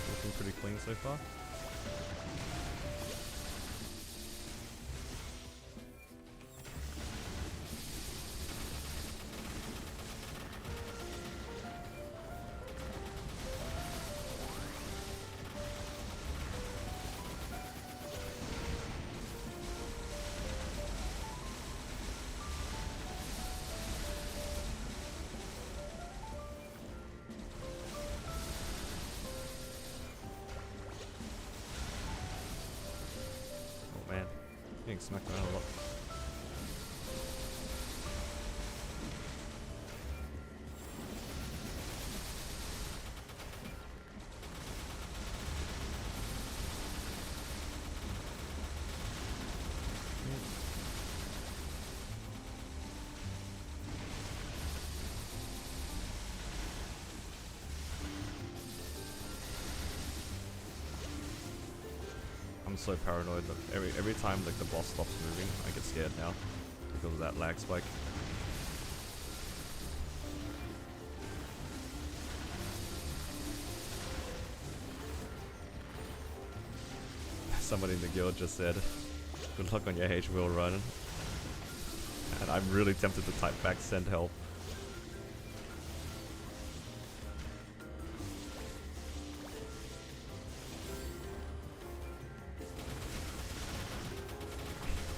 Looking pretty clean so far. Man, getting smacked around a lot. I'm so paranoid that every time like the boss stops moving, I get scared now because of that lag spike. Somebody in the guild just said, "Good luck on your H wheel run," and I'm really tempted to type back "send help."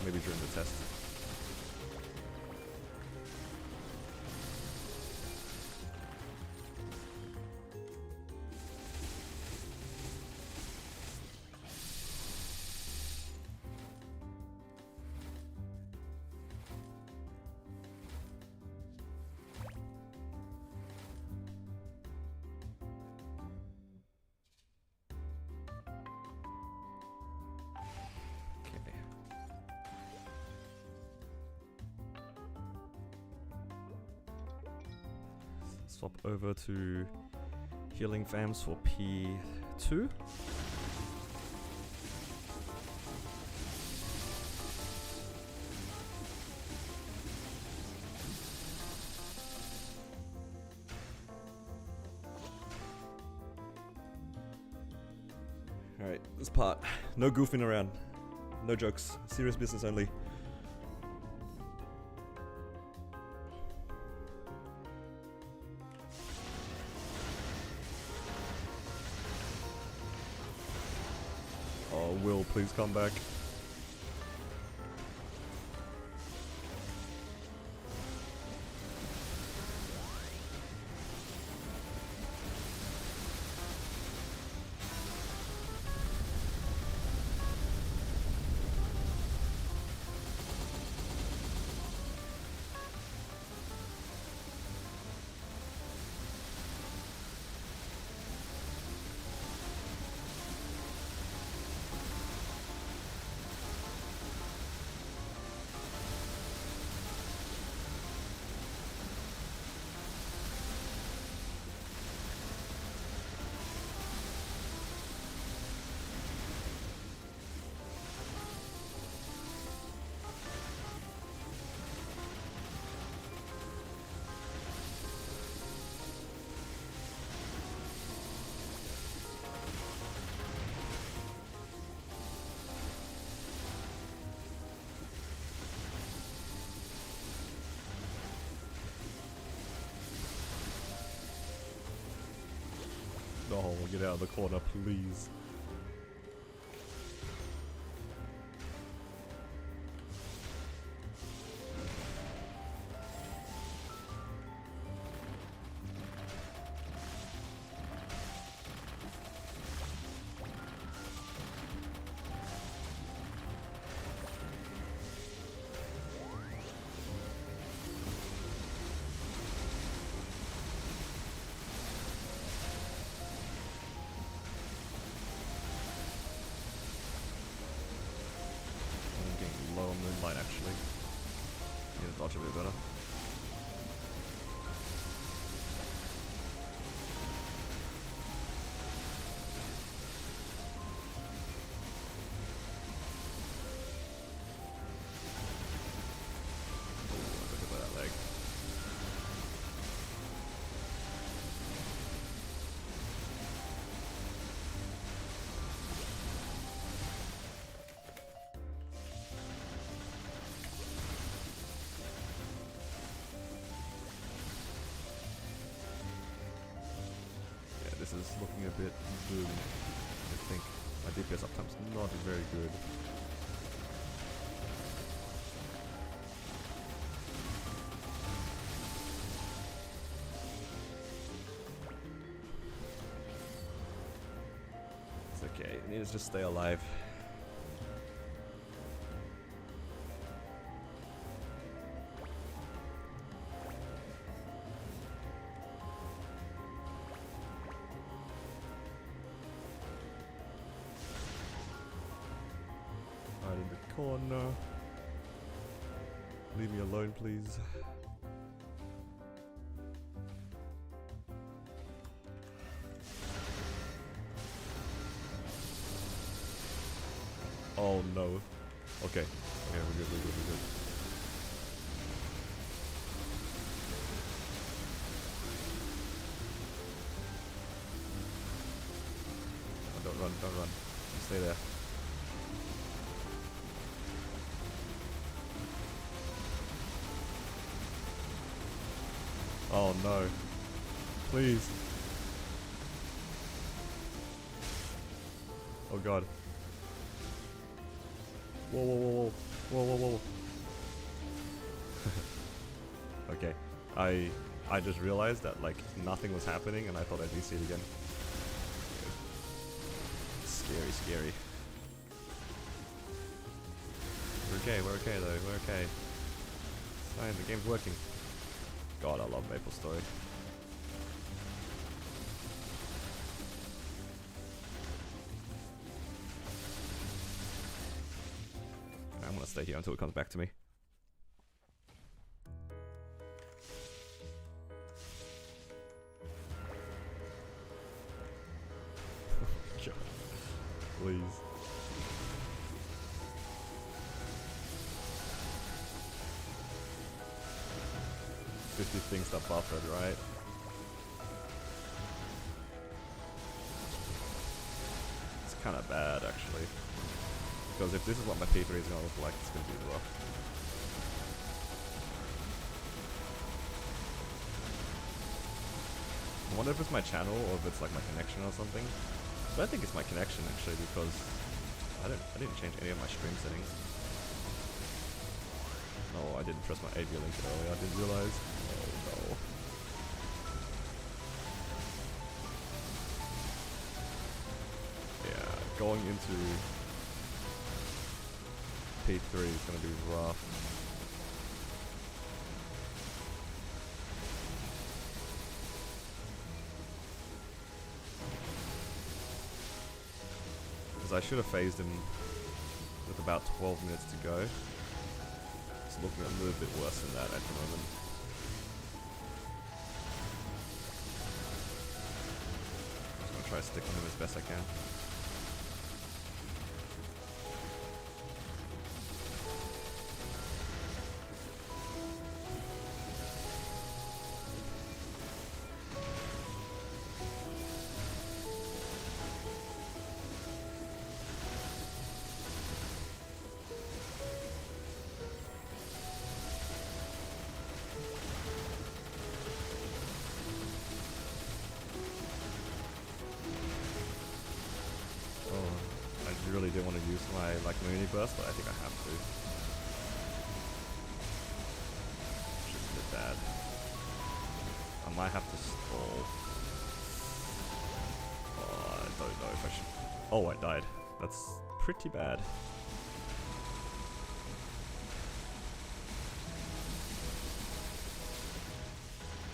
Maybe during the test. Swap over to healing fams for P2. Alright, this part. No goofing around. No jokes. Serious business only. Oh, Will, please come back. No, get out of the corner, please. Low moonlight actually. Need to dodge a bit better. Ooh, look at that leg. This is looking a bit boom. I think my DPS uptime's not very good. It's okay, I need to just stay alive. Right in the corner. Leave me alone, please. Oh no. Okay. Okay, we're good, we're good, we're good. Oh, don't run, don't run. Stay there. Oh no. Please. Oh god. Whoa, whoa, whoa, whoa. Whoa, whoa, whoa. Okay. I just realized that like nothing was happening and I thought I'd DC it again. Scary, scary. We're okay though, we're okay. It's fine, the game's working. God, I love Maple Story. I'm gonna stay here until it comes back to me. God. Please. Things that buffered, right? It's kind of bad, actually. Because if this is what my P3 is going to look like, it's going to be rough. I wonder if it's my channel or if it's like my connection or something. But I think it's my connection, actually, because I didn't change any of my stream settings. Oh, I didn't press my AV link earlier, I didn't realize. Oh no. Yeah, going into P3 is gonna be rough. Because I should have phased him with about 12 minutes to go. It's looking a little bit worse than that at the moment. Just gonna try to stick on him as best I can. use my like Mooney Burst, but I think I have to. Which is a bit bad. I might have to stall. Oh, I don't know if I should. Oh, I died. That's pretty bad.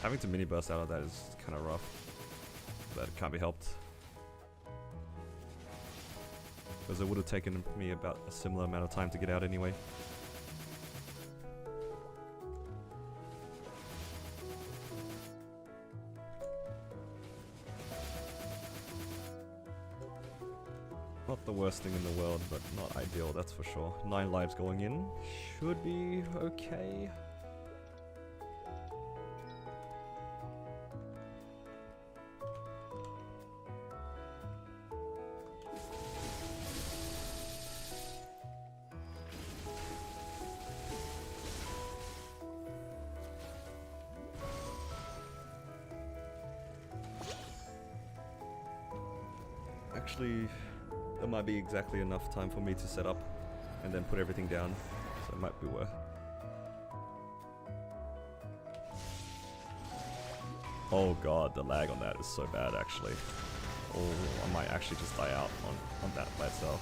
Having to mini burst out of that is kind of rough, but it can't be helped. Because it would have taken me about a similar amount of time to get out anyway. Not the worst thing in the world, but not ideal, that's for sure. 9 lives going in. Should be okay. Actually, that might be exactly enough time for me to set up and then put everything down, so it might be worth. Oh god, the lag on that is so bad actually. Oh, I might actually just die out on that by itself.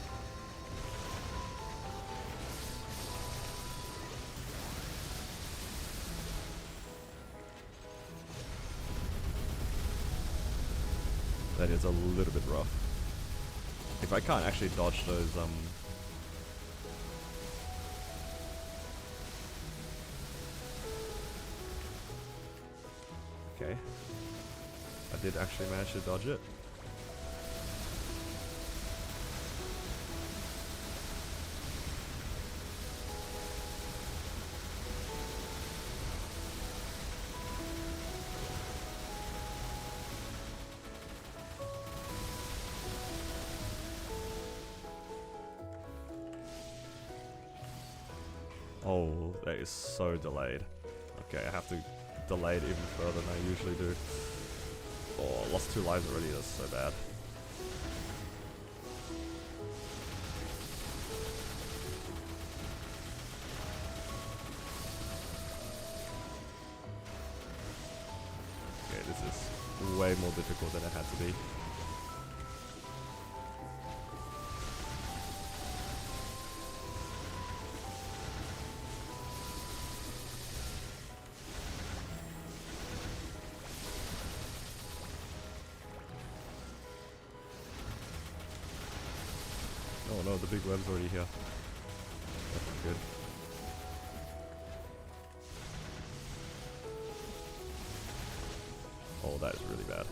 That is a little bit rough. If I can't actually dodge those, okay. I did actually manage to dodge it. Oh, that is so delayed. Okay, I have to delay it even further than I usually do. Oh, I lost 2 lives already, that's so bad. Okay, this is way more difficult than it had to be. Oh no, the big web's already here. That's not good. Oh, that is really bad.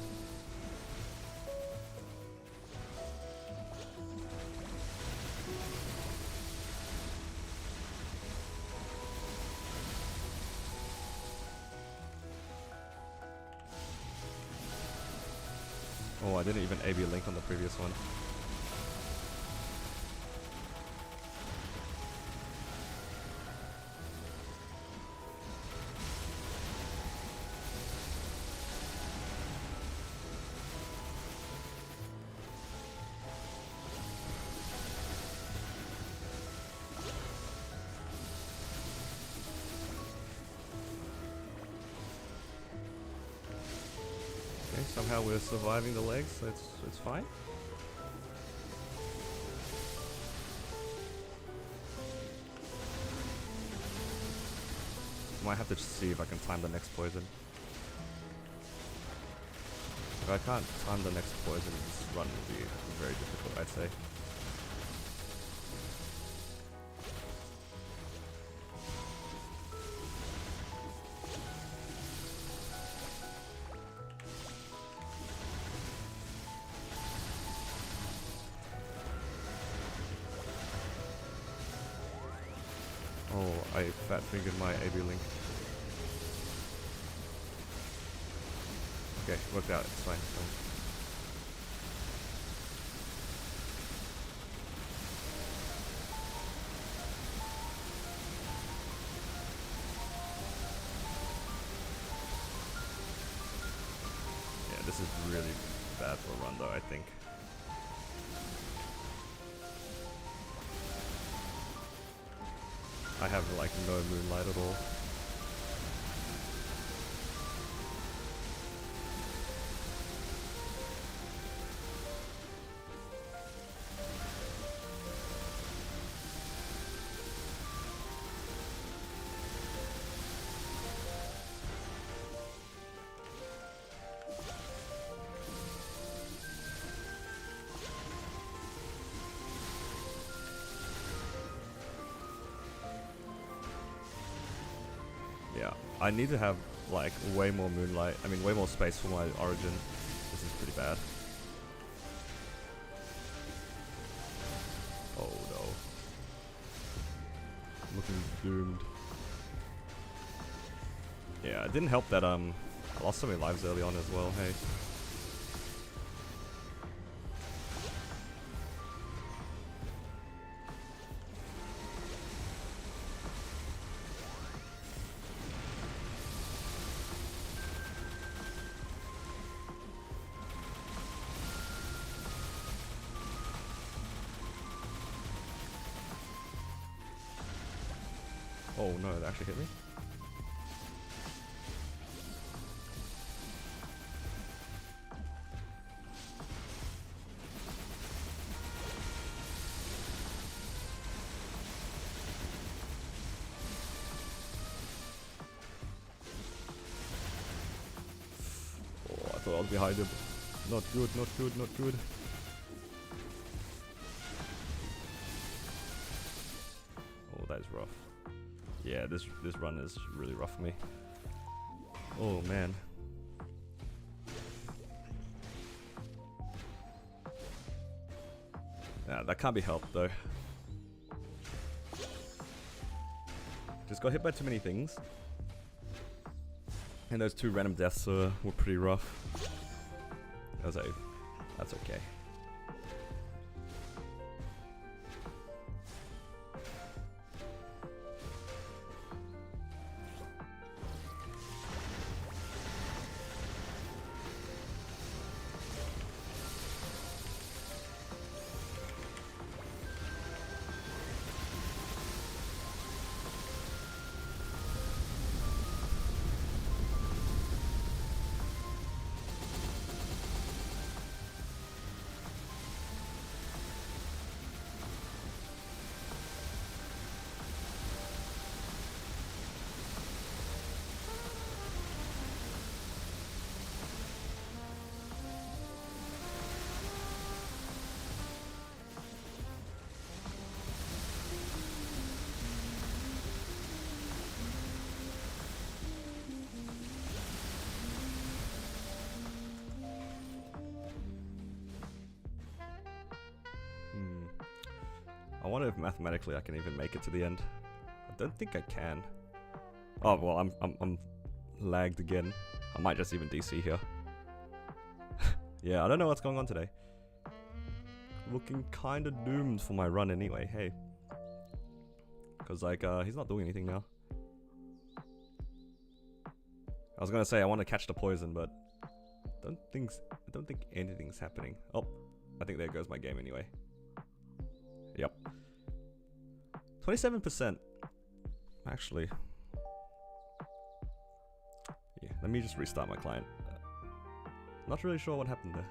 Oh, I didn't even AB link on the previous one. Okay, somehow we're surviving the legs, so it's fine. Might have to just see if I can time the next poison. If I can't time the next poison, this run will be very difficult, I'd say. Oh, I fat fingered my AB link. Okay, worked out, it's fine. Yeah, this is really bad for a run though, I think. I have like no moonlight at all. Yeah, I need to have like way more moonlight. I mean, way more space for my origin. This is pretty bad. Oh no. Looking doomed. Yeah, it didn't help that I lost so many lives early on as well, hey. Oh no, that actually hit me. Oh, I thought I was behind him. Not good, not good, not good. Oh, that is rough. Yeah, this run is really rough for me. Oh man. Nah, that can't be helped though. Just got hit by too many things. And those 2 random deaths were pretty rough. That's okay. I wonder if mathematically I can even make it to the end. I don't think I can. Oh well, I'm lagged again. I might just even DC here. Yeah, I don't know what's going on today. Looking kinda doomed for my run anyway, hey. Cause like he's not doing anything now. I was gonna say I want to catch the poison, but I don't think anything's happening. Oh, I think there goes my game anyway. Yep. 27%. Actually. Yeah, let me just restart my client. Not really sure what happened there.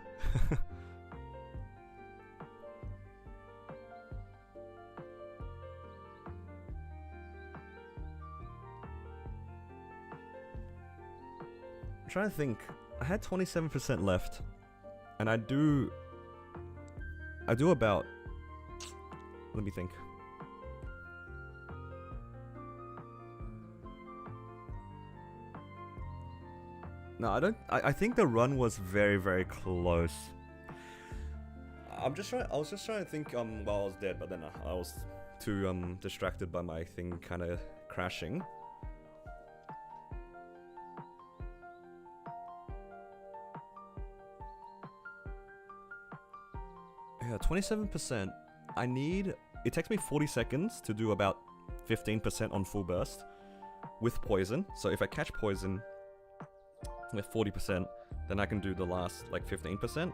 I'm trying to think. I had 27% left. And I do about... Let me think. No, I think the run was very, very close. I was just trying to think while I was dead, but then I was too distracted by my thing kind of crashing. Yeah, 27%. It takes me 40 seconds to do about 15% on full burst with poison. So if I catch poison with 40%, then I can do the last like 15%.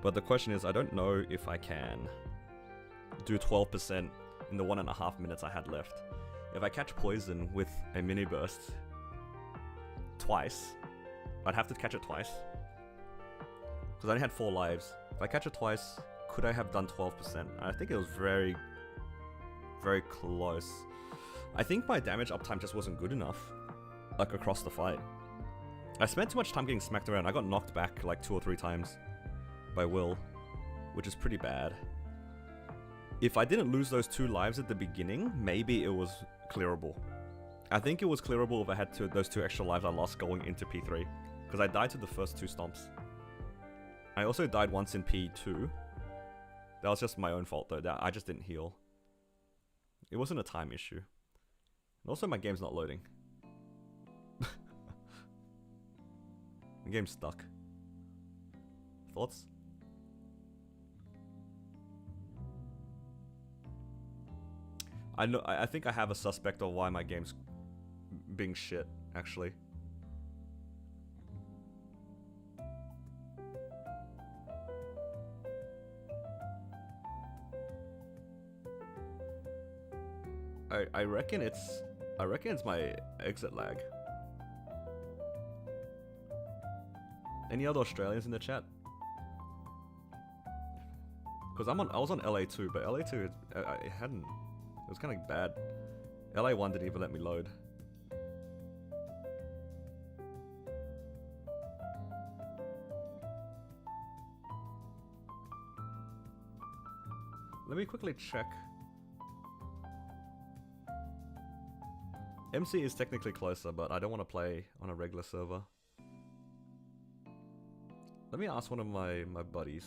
But the question is, I don't know if I can do 12% in the 1.5 minutes I had left. if I catch poison with a mini burst twice, I'd have to catch it twice. Because I only had 4 lives. If I catch it twice, could I have done 12%? I think it was very, very close. I think my damage uptime just wasn't good enough, like across the fight. I spent too much time getting smacked around. I got knocked back like 2 or 3 times by Will, which is pretty bad. If I didn't lose those 2 lives at the beginning, maybe it was clearable. I think it was clearable if I had those 2 extra lives I lost going into P3, because I died to the first 2 stomps. I also died once in P2. That was just my own fault though, I just didn't heal. It wasn't a time issue. And also my game's not loading. The game's stuck. Thoughts? I think I have a suspect of why my game's being shit, actually. I reckon it's my exit lag. Any other Australians in the chat? Because I was on LA2, but LA2 it hadn't. It was kind of bad. LA1 didn't even let me load. Let me quickly check. MC is technically closer, but I don't want to play on a regular server. Let me ask one of my buddies.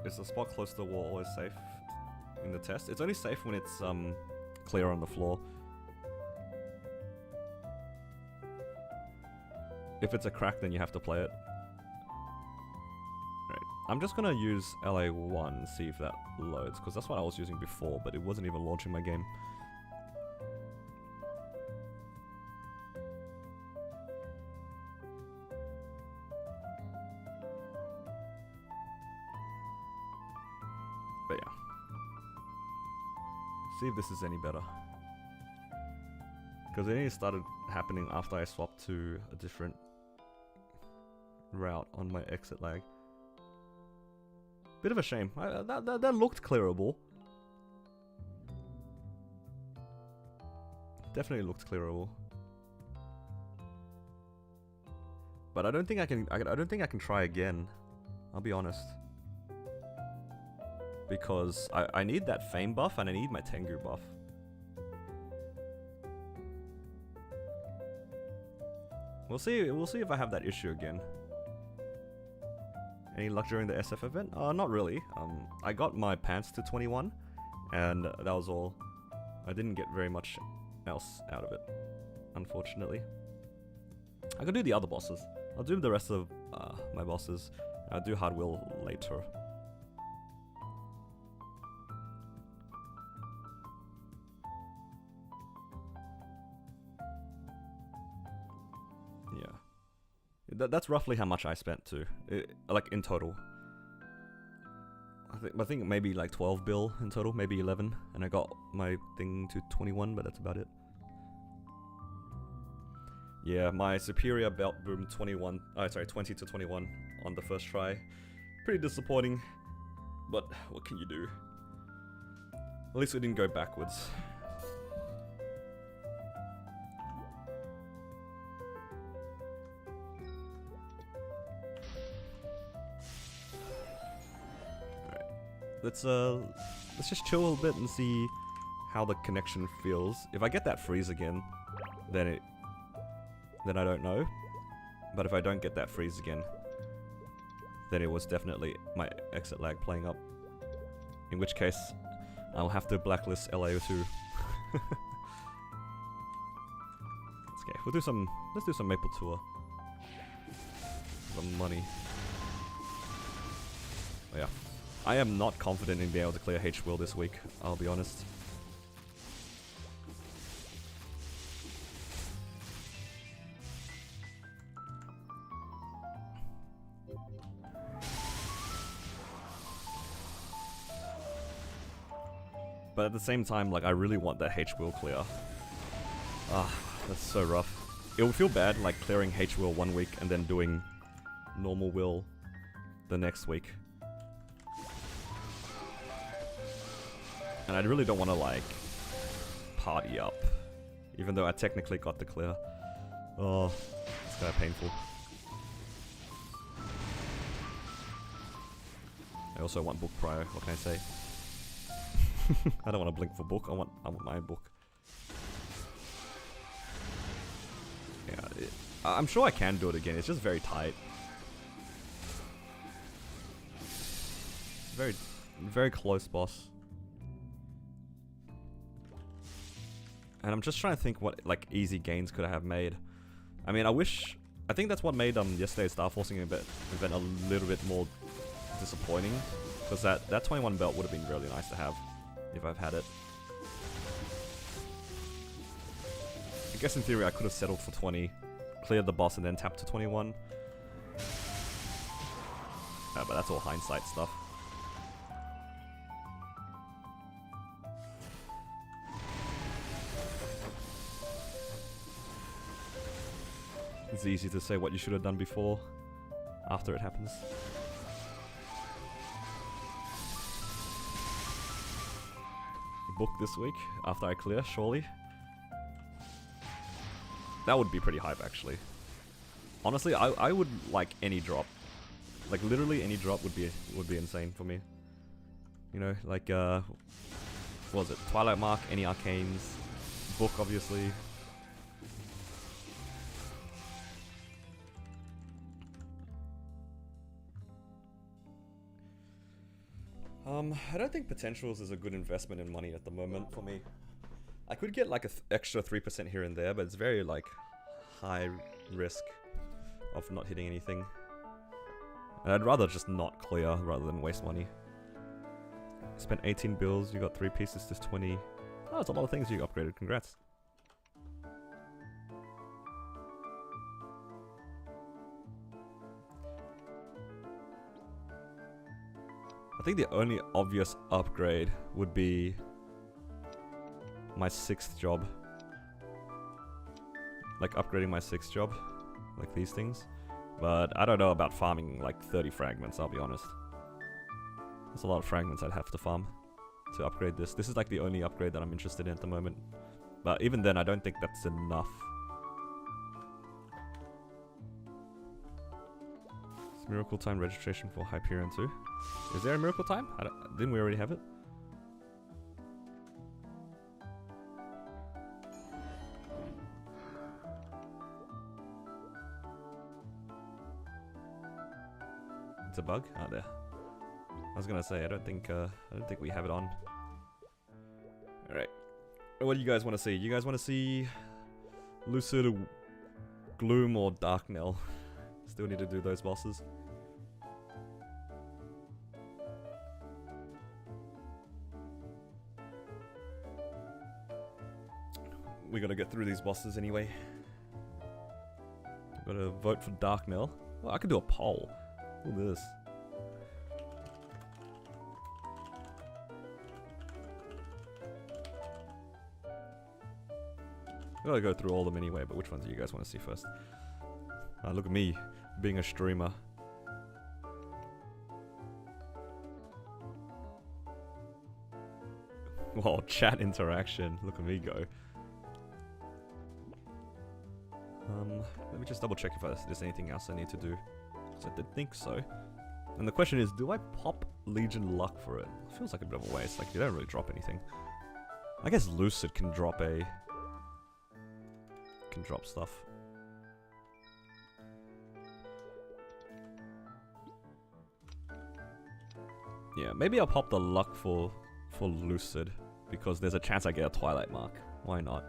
Is the spot close to the wall always safe in the test? It's only safe when it's clear on the floor. If it's a crack, then you have to play it. Right. I'm just gonna use LA1 and see if that loads, because that's what I was using before, but it wasn't even launching my game. But yeah. See if this is any better. Because it only started happening after I swapped to a different route on my exit lag. Bit of a shame. That looked clearable. Definitely looked clearable. But I don't think I can. I don't think I can try again. I'll be honest. Because I need that fame buff and I need my Tengu buff. We'll see if I have that issue again. Any luck during the SF event? Not really. I got my pants to 21 and that was all. I didn't get very much else out of it, unfortunately. I could do the other bosses. I'll do the rest of my bosses. I'll do Hard Will later. That's roughly how much I spent too, like in total. I think maybe like 12 bill in total, maybe 11, and I got my thing to 21, but that's about it. Yeah, my superior belt boom 20 to 21 on the first try. Pretty disappointing, but what can you do? At least we didn't go backwards. Let's just chill a little bit and see how the connection feels. If I get that freeze again, then I don't know. But if I don't get that freeze again, then it was definitely my exit lag playing up. In which case, I'll have to blacklist LAO2. Okay, let's do some Maple Tour. The money. Oh yeah. I am not confident in being able to clear H-Will this week, I'll be honest. But at the same time, like, I really want that H-Will clear. Ah, that's so rough. It would feel bad, like, clearing H-Will 1 week and then doing normal will the next week. And I really don't want to, like, party up. Even though I technically got the clear. Oh, it's kind of painful. I also want book prior, what can I say? I don't want to blink for book, I want my book. Yeah, I'm sure I can do it again, it's just very tight. Very, very close boss. And I'm just trying to think what, like, easy gains could I have made. I mean, I think that's what made yesterday's Star Forcing event a little bit more disappointing. Because that 21 belt would have been really nice to have if I've had it. I guess in theory I could have settled for 20, cleared the boss and then tapped to 21. But that's all hindsight stuff. It's easy to say what you should have done before, after it happens. Book this week, after I clear, surely. That would be pretty hype, actually. Honestly, I would like any drop. Like, literally any drop would be insane for me. You know, like, what was it? Twilight Mark, any arcanes, book, obviously. I don't think Potentials is a good investment in money at the moment for me. I could get like an extra 3% here and there, but it's very like high risk of not hitting anything. And I'd rather just not clear rather than waste money. Spent 18 bills, you got 3 pieces, just 20. Oh, that's a lot of things you upgraded, congrats. I think the only obvious upgrade would be my 6th job. Like upgrading my 6th job, like these things. But I don't know about farming like 30 fragments, I'll be honest. That's a lot of fragments I'd have to farm to upgrade this. This is like the only upgrade that I'm interested in at the moment. But even then, I don't think that's enough. It's Miracle Time registration for Hyperion 2. Is there a Miracle Time? Didn't we already have it? It's a bug? Oh, there. I was gonna say, I don't think we have it on. Alright. What do you guys want to see? You guys want to see Lucid, Gloom, or Darknell? Still need to do those bosses. We gotta get through these bosses anyway. Gotta vote for Darknell. Well, I could do a poll. Look at this. I gotta go through all of them anyway, but which ones do you guys want to see first? Look at me, being a streamer. Wow, chat interaction. Look at me go. Let me just double check if there's anything else I need to do. So I did think so. And the question is, do I pop Legion Luck for it? It feels like a bit of a waste. Like, you don't really drop anything. I guess Lucid can drop stuff. Yeah, maybe I'll pop the luck for Lucid, because there's a chance I get a Twilight Mark. Why not?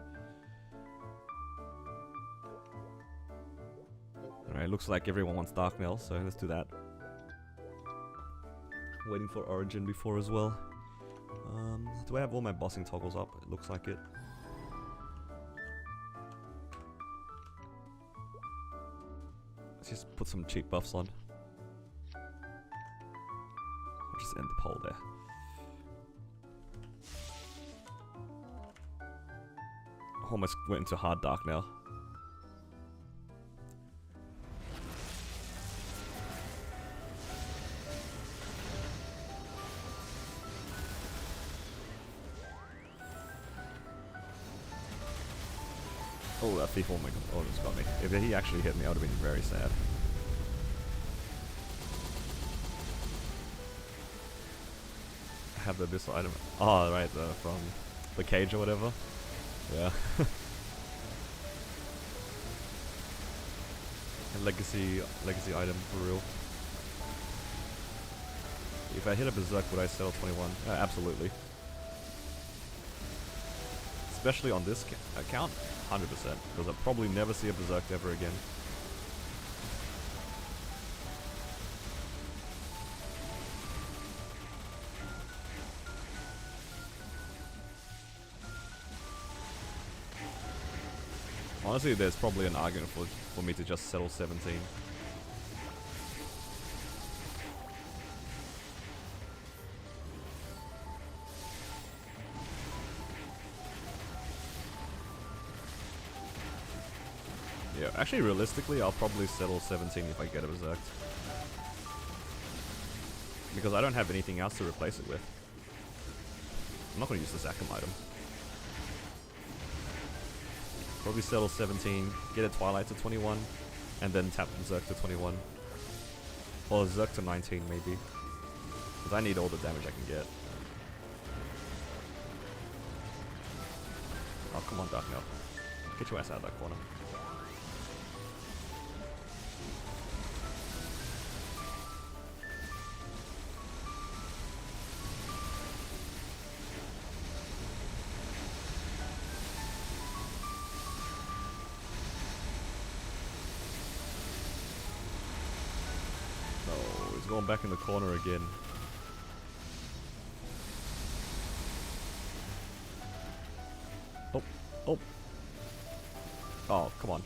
Alright, looks like everyone wants Darknell, so let's do that. waiting for Origin before as well. Do I have all my bossing toggles up? It looks like it. Let's just put some cheap buffs on. I'll just end the poll there. Almost went into hard dark now. Oh, that thief! Oh my god! Oh, it's got me. If he actually hit me, I would have been very sad. I have the abyssal item. Oh, right, from the cage or whatever. Yeah. A legacy item for real. If I hit a berserk, would I sell 21? Absolutely. Especially on this account, 100%. Because I'll probably never see a berserk ever again. Honestly, there's probably an argument for me to just settle 17. Yeah, actually, realistically, I'll probably settle 17 if I get a berserk. Because I don't have anything else to replace it with. I'm not going to use the Zakum item. Probably settle 17, get a Twilight to 21, and then tap Zerk to 21. Or Zerk to 19 maybe. Because I need all the damage I can get. Oh, come on, Dark Knell. Get your ass out of that corner. Going back in the corner again. Oh, oh. Oh, come on.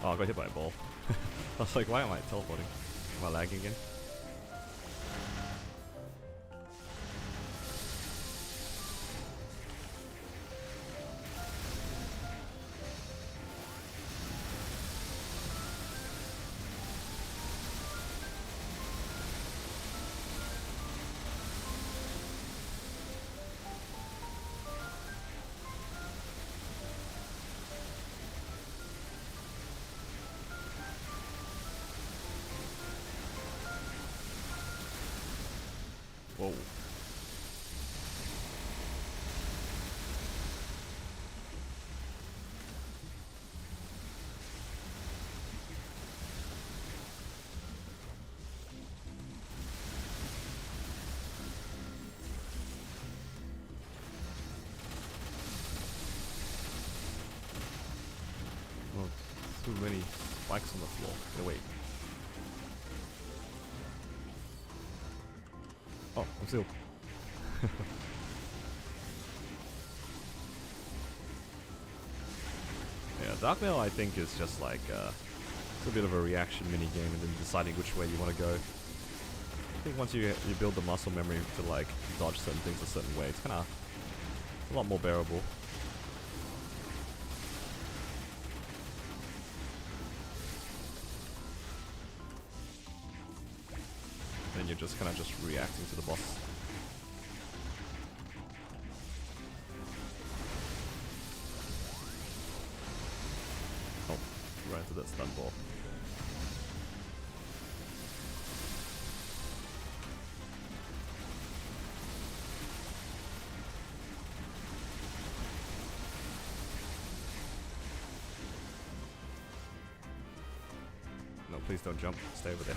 Oh, I got hit by a ball. I was like, why am I teleporting? Am I lagging again? Whoa. Oh, too many spikes on the floor. No, wait. Oh, I'm still. Yeah, Dark Mail I think is just like it's a bit of a reaction mini game and then deciding which way you want to go. I think once you build the muscle memory to like dodge certain things a certain way, it's kind of a lot more bearable. and you're just kind of just reacting to the boss. Oh, right into that stun ball. No, please don't jump. Stay over there.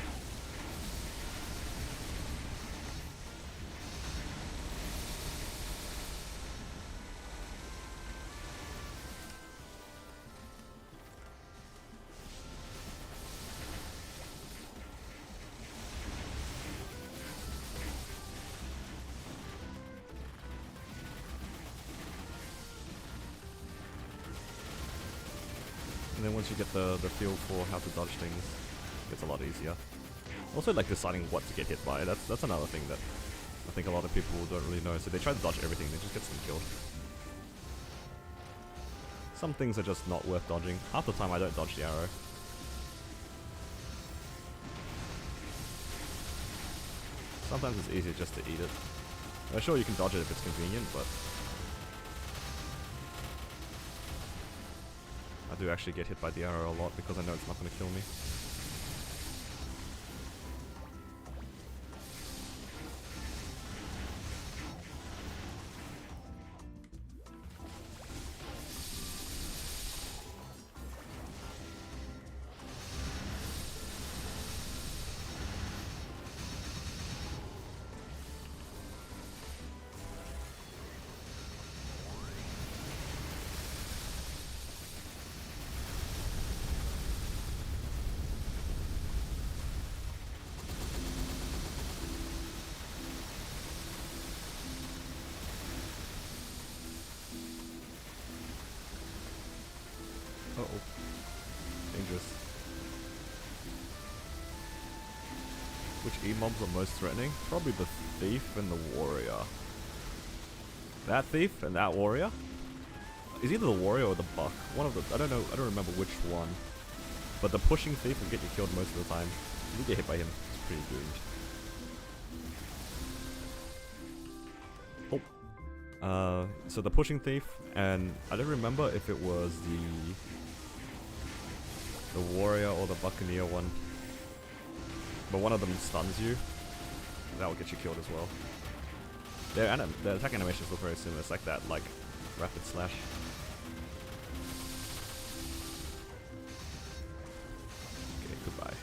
And then once you get the feel for how to dodge things, it gets a lot easier. Also, like deciding what to get hit by. That's another thing that I think a lot of people don't really know. So they try to dodge everything, they just get them killed. Some things are just not worth dodging. Half the time I don't dodge the arrow. Sometimes it's easier just to eat it. Sure, you can dodge it if it's convenient, but I do actually get hit by the arrow a lot because I know it's not going to kill me. Uh-oh. Dangerous. Which E-mobs are most threatening? Probably the Thief and the Warrior. That Thief and that Warrior? Is either the Warrior or the Buck. One of the... I don't know, I don't remember which one. But the pushing Thief will get you killed most of the time. If you get hit by him, it's pretty doomed. So the pushing Thief, and I don't remember if it was the Warrior or the Buccaneer one. But one of them stuns you. That will get you killed as well. Their attack animations look very similar. It's like that, like, rapid slash. Okay, goodbye.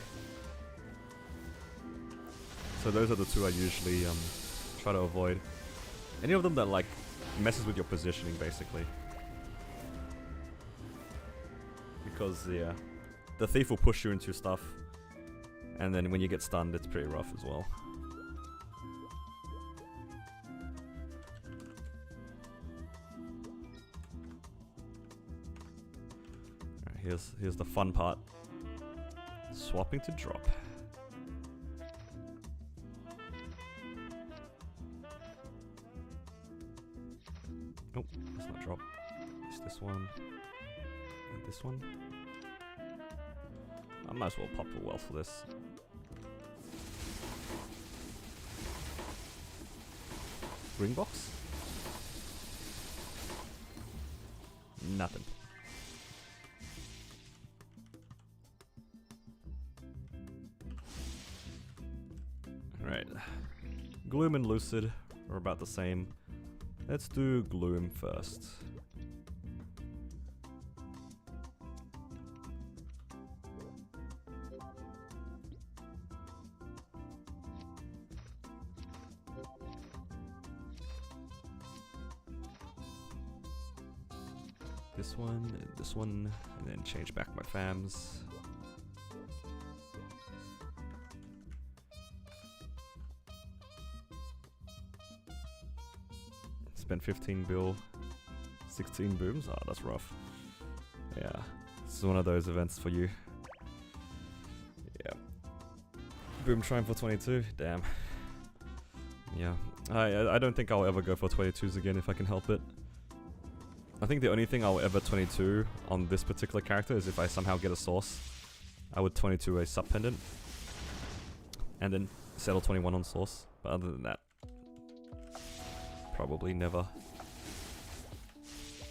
So those are the two I usually try to avoid. Any of them that, like, messes with your positioning, basically. Because, yeah, the Thief will push you into stuff, and then when you get stunned, it's pretty rough as well. Alright, here's the fun part. Swapping to drop. Nope, that's not drop. It's this one. And this one. I might as well pop a well for this. Ring box? Nothing. Alright. Gloom and Lucid are about the same. Let's do Gloom first. This one, and then change back my fams. Spend 15 bill, 16 booms. Oh, that's rough. Yeah, this is one of those events for you. Yeah. Boom trying for 22. Damn. Yeah. I don't think I'll ever go for 22s again if I can help it. I think the only thing I'll ever 22 on this particular character is if I somehow get a source. I would 22 a sub pendant. And then settle 21 on source. But other than that, probably never.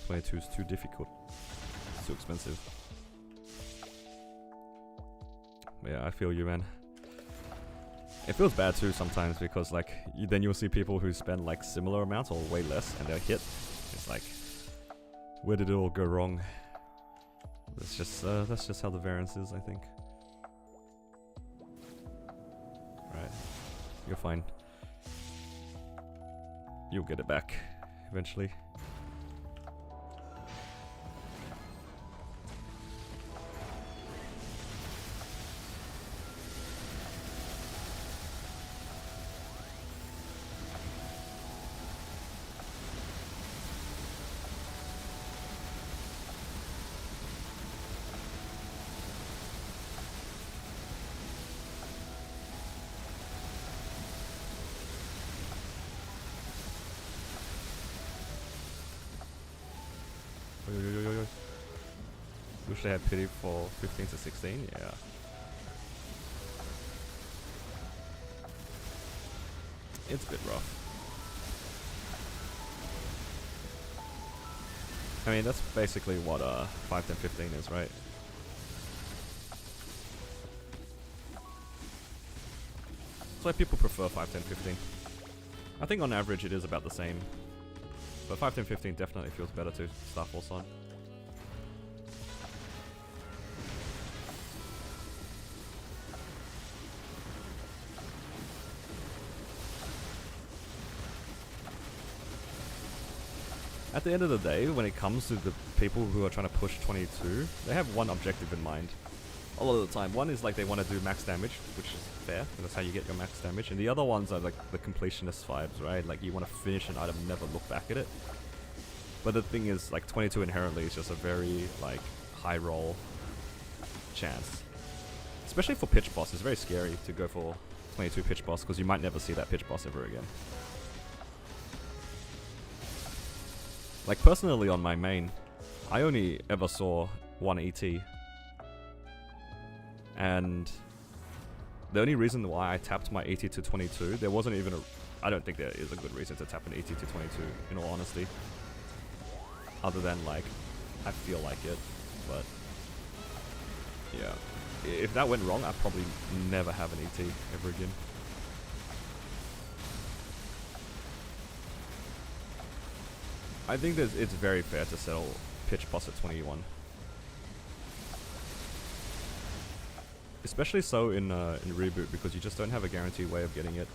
22 is too difficult. It's too expensive. But yeah, I feel you, man. It feels bad too sometimes because like then you'll see people who spend like similar amounts or way less and they'll hit. It's like, where did it all go wrong? That's just how the variance is, I think. Right, you're fine. You'll get it back eventually. Wish they had pity for 15 to 16, yeah. It's a bit rough. I mean, that's basically what 5, 10, 15 is, right? That's why people prefer 5, 10, 15. I think on average it is about the same. But 5, 10, 15 definitely feels better to Star Force on. At the end of the day, when it comes to the people who are trying to push 22, they have one objective in mind. A lot of the time. One is like they want to do max damage, which is fair, that's how you get your max damage. And the other ones are like the completionist vibes, right? Like you want to finish an item, never look back at it. But the thing is, like 22 inherently is just a very like high roll chance. Especially for pitch boss, it's very scary to go for 22 pitch boss because you might never see that pitch boss ever again. Like personally on my main, I only ever saw one ET. And the only reason why I tapped my ET to 22, there wasn't even I don't think there is a good reason to tap an ET to 22, in all honesty. Other than like, I feel like it, but yeah. If that went wrong, I'd probably never have an ET ever again. I think that it's very fair to settle pitch boss at 21. Especially so in Reboot, because you just don't have a guaranteed way of getting it.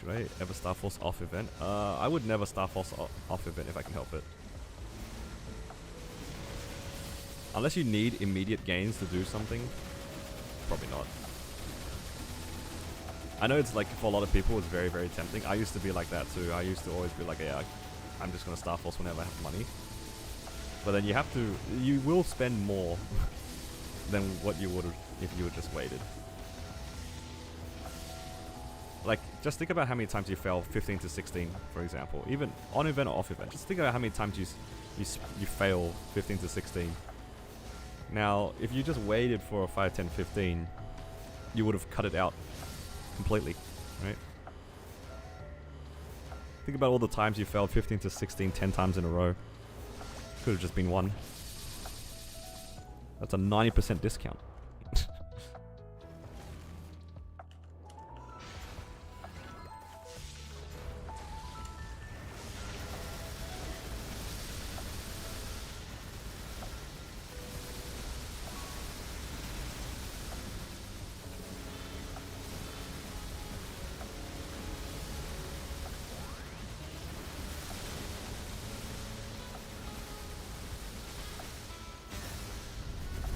Should I ever Star Force off event? I would never Star Force off event if I can help it. Unless you need immediate gains to do something, probably not. I know it's like, for a lot of people, it's very, very tempting. I used to be like that too. I used to always be like, yeah, I'm just gonna Star Force whenever I have money. But then you will spend more than what you would have if you had just waited. Like, just think about how many times you fell 15 to 16, for example. Even on event or off event. Just think about how many times you fail 15 to 16. Now, if you just waited for a 5, 10, 15, you would have cut it out completely, right? Think about all the times you failed 15 to 16 10 times in a row. Could have just been one. That's a 90% discount.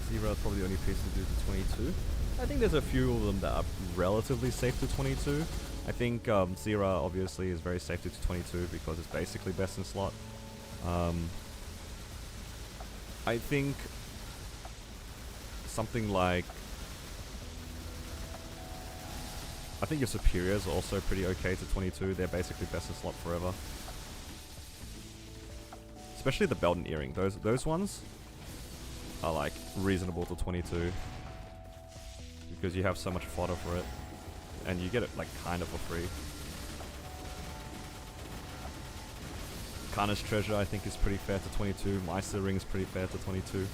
Is probably the only piece to do to 22. I think there's a few of them that are relatively safe to 22. I think Zera obviously is very safe to 22 because it's basically best in slot. I think something like, I think your superiors are also pretty okay to 22. They're basically best in slot forever. especially the belt and earring. Those ones are like reasonable to 22 because you have so much fodder for it, and you get it like kind of for free. Karna's Treasure I think is pretty fair to 22. Meister Ring is pretty fair to 22.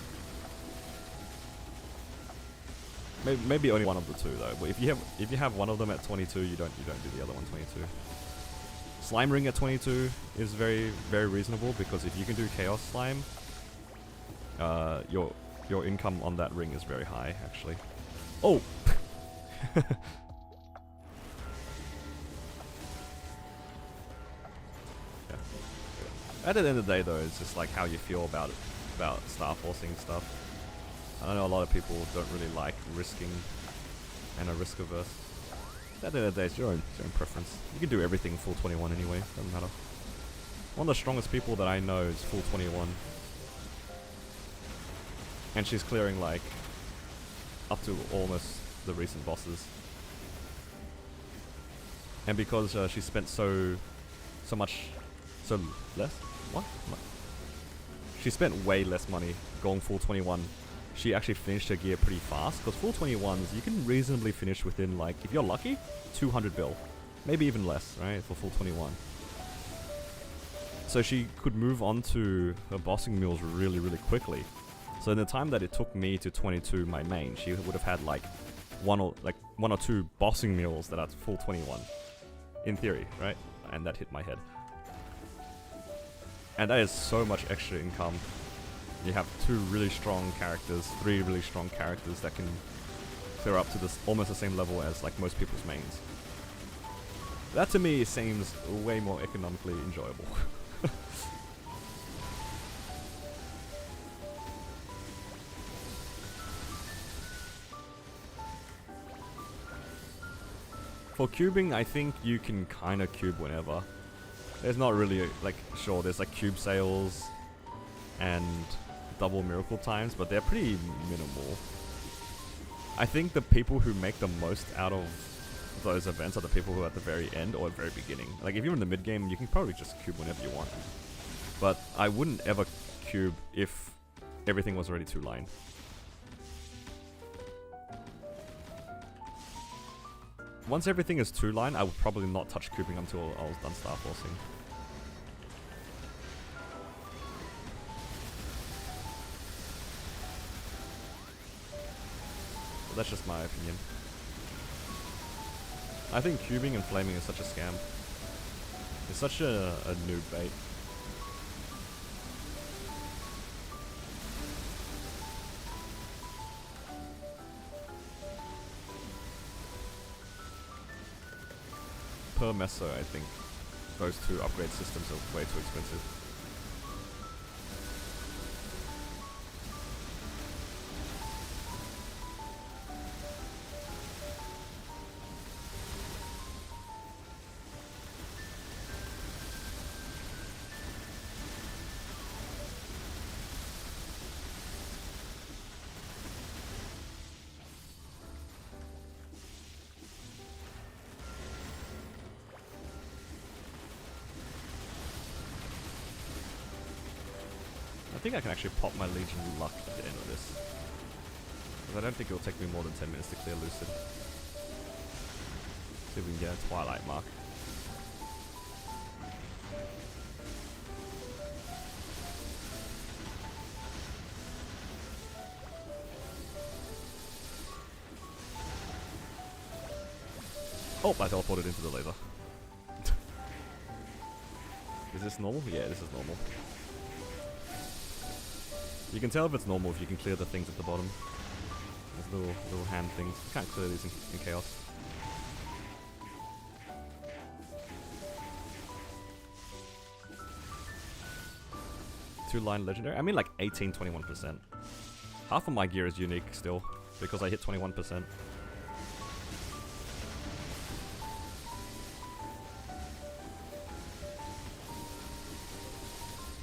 Maybe only one of the two though. But if you have one of them at 22, you don't do the other one 22. Slime Ring at 22 is very reasonable because if you can do Chaos Slime, your income on that ring is very high actually. Oh. At the end of the day though, it's just like how you feel about it, about star forcing stuff. I know a lot of people don't really like risking and are risk averse. At the end of the day, it's your own preference. You can do everything full 21 anyway, doesn't matter. One of the strongest people that I know is full 21. And she's clearing like up to almost the recent bosses. And because she spent so less? What? She spent way less money going full 21. She actually finished her gear pretty fast, because full 21s you can reasonably finish within, like, if you're lucky, 200 bill. Maybe even less, right, for full 21. So she could move on to her bossing mules really quickly. So in the time that it took me to 22 my main, she would have had like one or two bossing mules that are full 21. In theory, right? And that hit my head. And that is so much extra income. You have 2 really strong characters, 3 really strong characters that can clear up to this almost the same level as like most people's mains. That to me seems way more economically enjoyable. For cubing, I think you can kind of cube whenever. There's not really, like, sure, there's like cube sales and double miracle times, but they're pretty minimal. I think the people who make the most out of those events are the people who are at the very end or at the very beginning. Like, if you're in the mid game, you can probably just cube whenever you want. But I wouldn't ever cube if everything was already 2-line. Once everything is 2-line, I would probably not touch cubing until I was done star forcing. But that's just my opinion. I think cubing and flaming is such a scam. It's such a noob bait. Per meso, I think those 2 upgrade systems are way too expensive. I think I can actually pop my Legion Luck at the end of this. Because I don't think it will take me more than 10 minutes to clear Lucid. See if we can get a Twilight mark. Oh, I teleported into the laser. Is this normal? Yeah, this is normal. You can tell if it's normal if you can clear the things at the bottom. Those little hand things. You can't clear these in chaos. Two-line legendary? I mean like 18-21%. Half of my gear is unique still, because I hit 21%.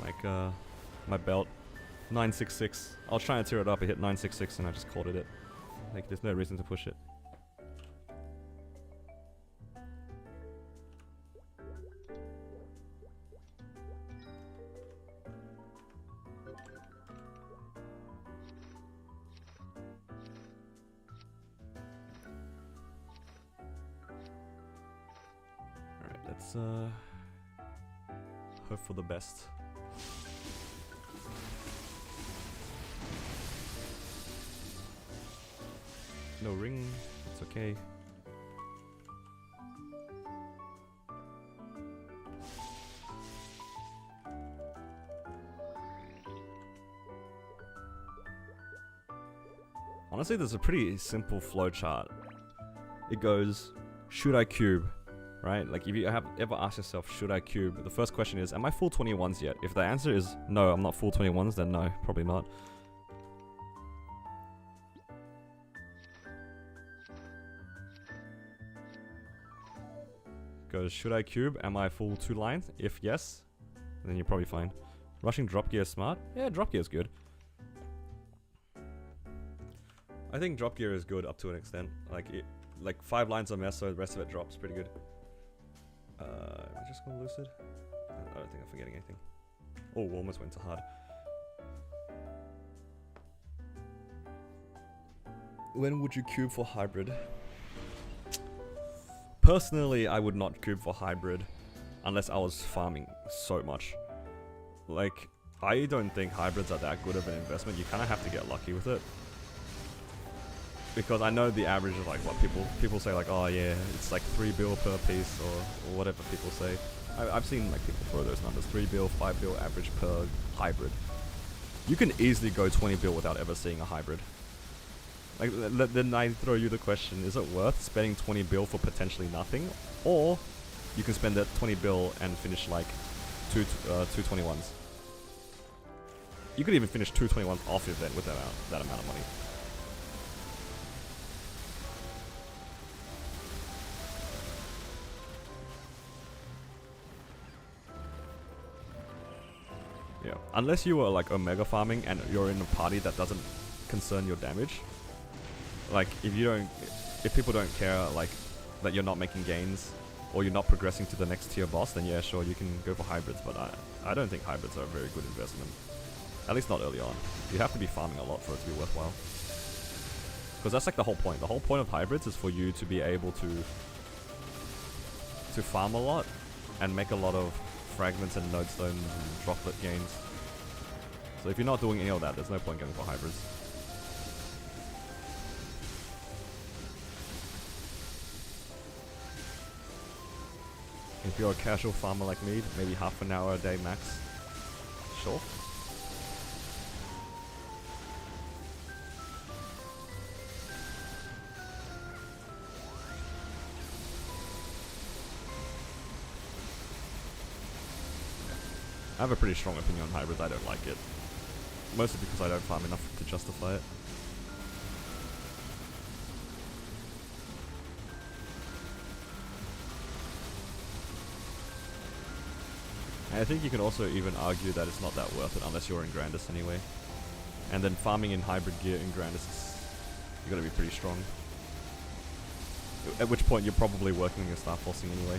Like, my belt. 966. I was trying to tear it up, I hit 966 and I just called it. Like, there's no reason to push it. Let's hope for the best. No ring, it's okay. Honestly, there's a pretty simple flowchart. It goes, should I cube? Right? Like if you have ever asked yourself, should I cube? The first question is, am I full 21s yet? If the answer is no, I'm not full 21s, then no, probably not. Goes, should I cube? Am I full 2 lines? If yes, then you're probably fine. Rushing drop gear is smart? Yeah, drop gear is good. I think drop gear is good up to an extent. Like 5 lines of meso, the rest of it drops pretty good. Am I just going lucid? I don't think I'm forgetting anything. Oh, almost went to hard. When would you cube for hybrid? Personally, I would not cube for hybrid unless I was farming so much. Like, I don't think hybrids are that good of an investment. You kind of have to get lucky with it. Because I know the average of like what people say, like, oh yeah, it's like 3 bill per piece or whatever people say. I've seen like people throw those numbers, 3 bill, 5 bill average per hybrid. You can easily go 20 bill without ever seeing a hybrid. Like, then I throw you the question, is it worth spending 20 bill for potentially nothing? Or you can spend that 20 bill and finish like two 21s. You could even finish 2 21s off your event with that amount of money. Yeah, unless you are like omega farming and you're in a party that doesn't concern your damage. Like if people don't care like that you're not making gains or you're not progressing to the next tier boss, then yeah, sure, you can go for hybrids, but I don't think hybrids are a very good investment. At least not early on. You have to be farming a lot for it to be worthwhile. Because that's like the whole point. The whole point of hybrids is for you to be able to farm a lot and make a lot of fragments and node stones and droplet gains. So if you're not doing any of that, there's no point going for hybrids. If you're a casual farmer like me, maybe half an hour a day max. Sure. I have a pretty strong opinion on hybrids. I don't like it. Mostly because I don't farm enough to justify it. And I think you can also even argue that it's not that worth it unless you're in Grandis anyway. And then farming in hybrid gear in Grandis is... you gotta be pretty strong. At which point you're probably working on your star forcing anyway.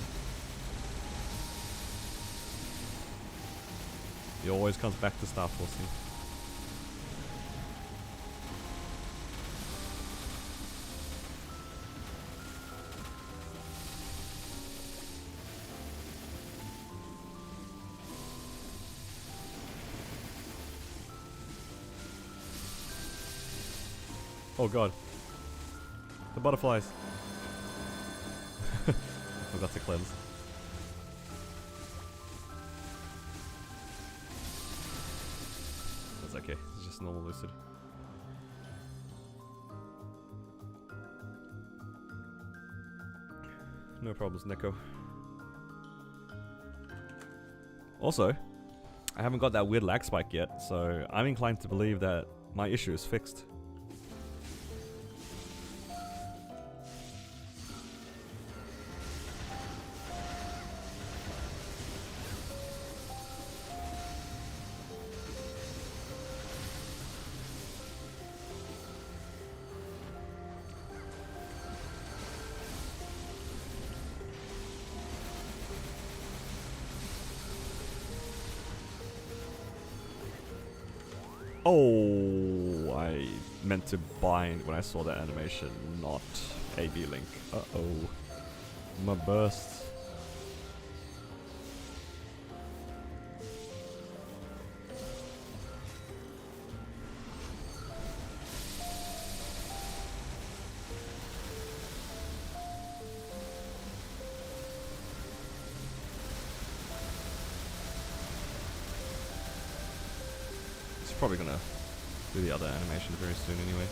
It always comes back to star forcing. Oh god. The butterflies. I forgot to cleanse. That's okay. It's just normal lucid. No problems, Neko. Also, I haven't got that weird lag spike yet, so I'm inclined to believe that my issue is fixed. Oh, I meant to bind when I saw that animation, not AB Link. Uh-oh. My burst. probably gonna do the other animation very soon anyway.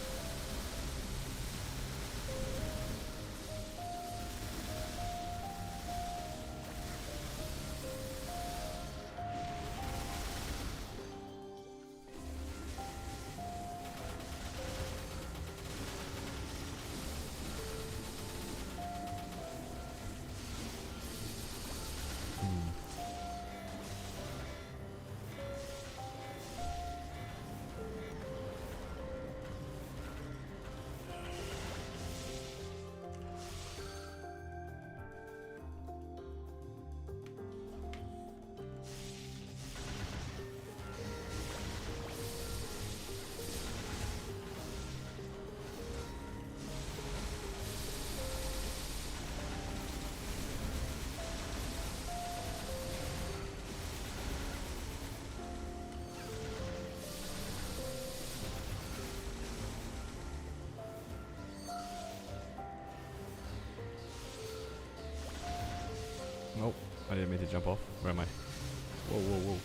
Nope, I didn't mean to jump off. Where am I? Whoa, whoa, whoa.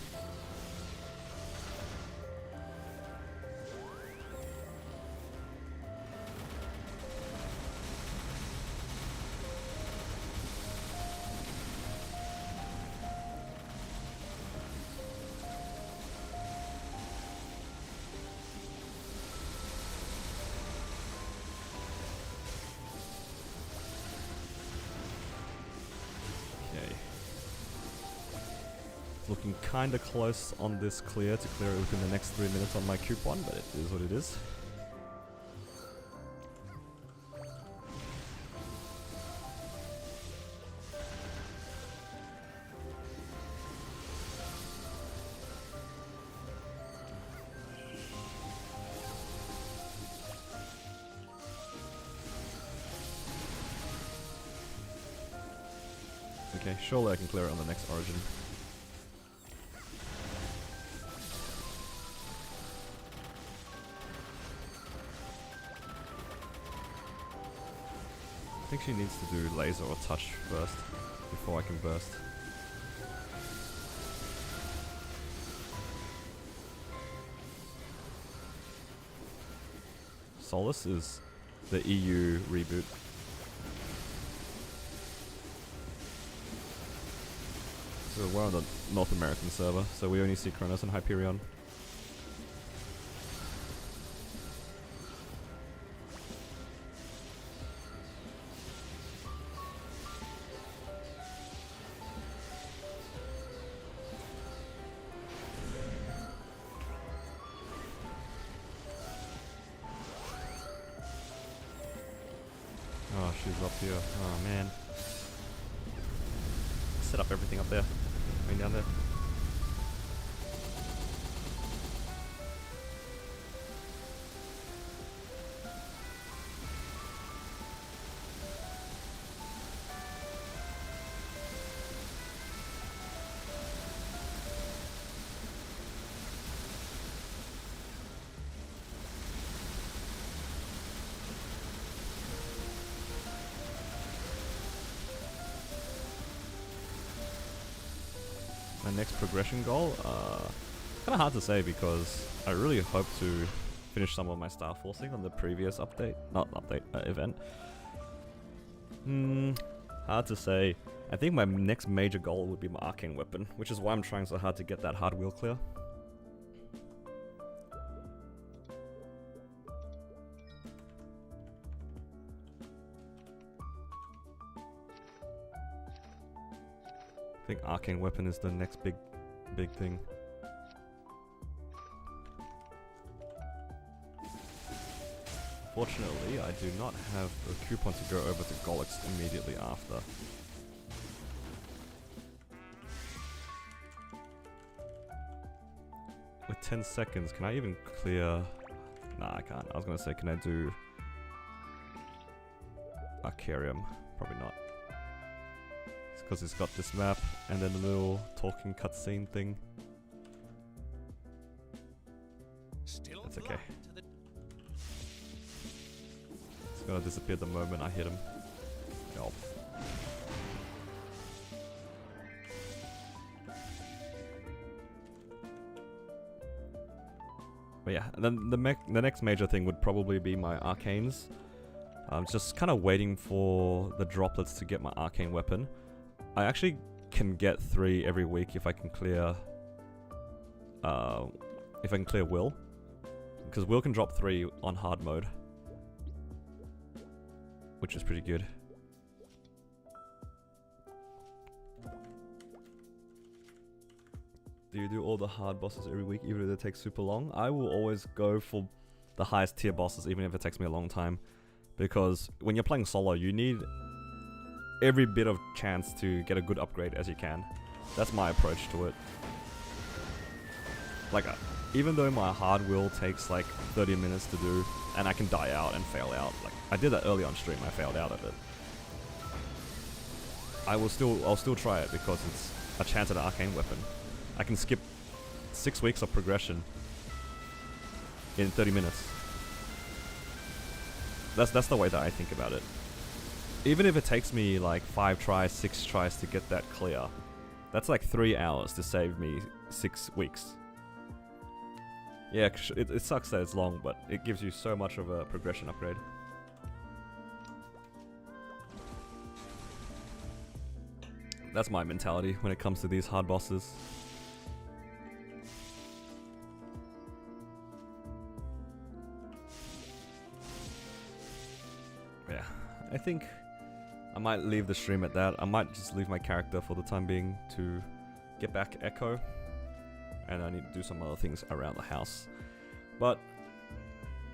Looking kinda close on this clear to clear it within the next 3 minutes on my coupon, but it is what it is. Okay, surely I can clear it on the next origin. I think she needs to do laser or touch first before I can burst. Solus is the EU reboot. So we're on the North American server, so we only see Kronos and Hyperion. Oh, she's up here. Oh man. Set up everything up there. Going down there. My next progression goal, kind of hard to say because I really hope to finish some of my star forcing on the previous update, event. Hard to say. I think my next major goal would be my arcane weapon, which is why I'm trying so hard to get that hard wheel clear. I think arcane weapon is the next big thing. Fortunately, I do not have a coupon to go over to Golix immediately after. With 10 seconds, can I even clear? Nah, I can't. I was gonna say, can I do Arcarium? Probably not. Because it's got this map and then the little talking cutscene thing. That's okay. It's gonna disappear the moment I hit him. Yup. But yeah, then the next major thing would probably be my arcanes. I'm just kind of waiting for the droplets to get my arcane weapon. I actually can get 3 every week if I can clear Will, because Will can drop 3 on hard mode, which is pretty good. Do you do all the hard bosses every week, even if it takes super long? I will always go for the highest tier bosses, even if it takes me a long time. Because when you're playing solo, you need every bit of chance to get a good upgrade as you can. That's my approach to it. Like, even though my hard will takes like 30 minutes to do, and I can die out and fail out. Like, I did that early on stream, I failed out of it. I'll still try it because it's a chance at an arcane weapon. I can skip 6 weeks of progression in 30 minutes. That's the way that I think about it. Even if it takes me like 5 tries, 6 tries to get that clear, that's like 3 hours to save me 6 weeks. Yeah, it sucks that it's long, but it gives you so much of a progression upgrade. That's my mentality when it comes to these hard bosses. Yeah, I think I might leave the stream at that. I might just leave my character for the time being to get back Echo, and I need to do some other things around the house. But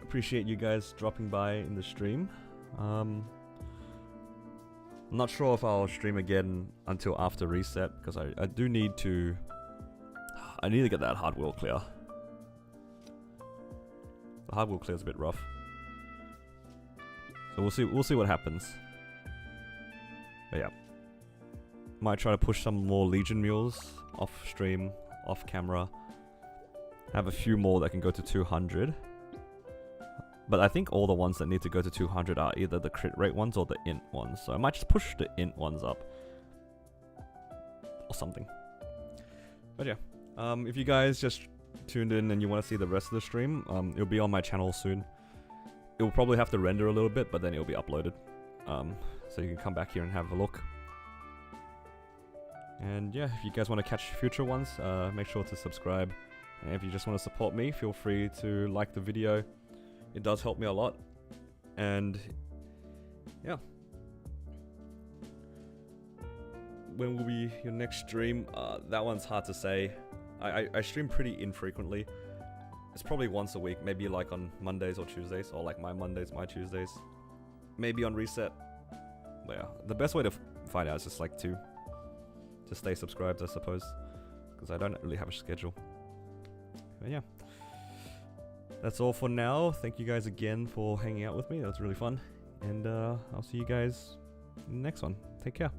appreciate you guys dropping by in the stream. I'm not sure if I'll stream again until after reset, because I do need to get that hard will clear. The hard will clear is a bit rough. So we'll see what happens. But yeah. Might try to push some more Legion mules off stream, off camera. Have a few more that can go to 200. But I think all the ones that need to go to 200 are either the crit rate ones or the int ones. So I might just push the int ones up. Or something. But yeah. If you guys just tuned in and you want to see the rest of the stream, it'll be on my channel soon. It will probably have to render a little bit, but then it'll be uploaded. So you can come back here and have a look. And yeah, if you guys want to catch future ones, make sure to subscribe. And if you just want to support me, feel free to like the video. It does help me a lot. And yeah. When will be your next stream? That one's hard to say. I stream pretty infrequently. It's probably once a week, maybe like on Mondays or Tuesdays, or like my Mondays, my Tuesdays. Maybe on reset. But yeah, the best way to find out is just like to stay subscribed, I suppose, because I don't really have a schedule. But yeah, that's all for now. Thank you guys again for hanging out with me. That was really fun, and I'll see you guys in the next one. Take care.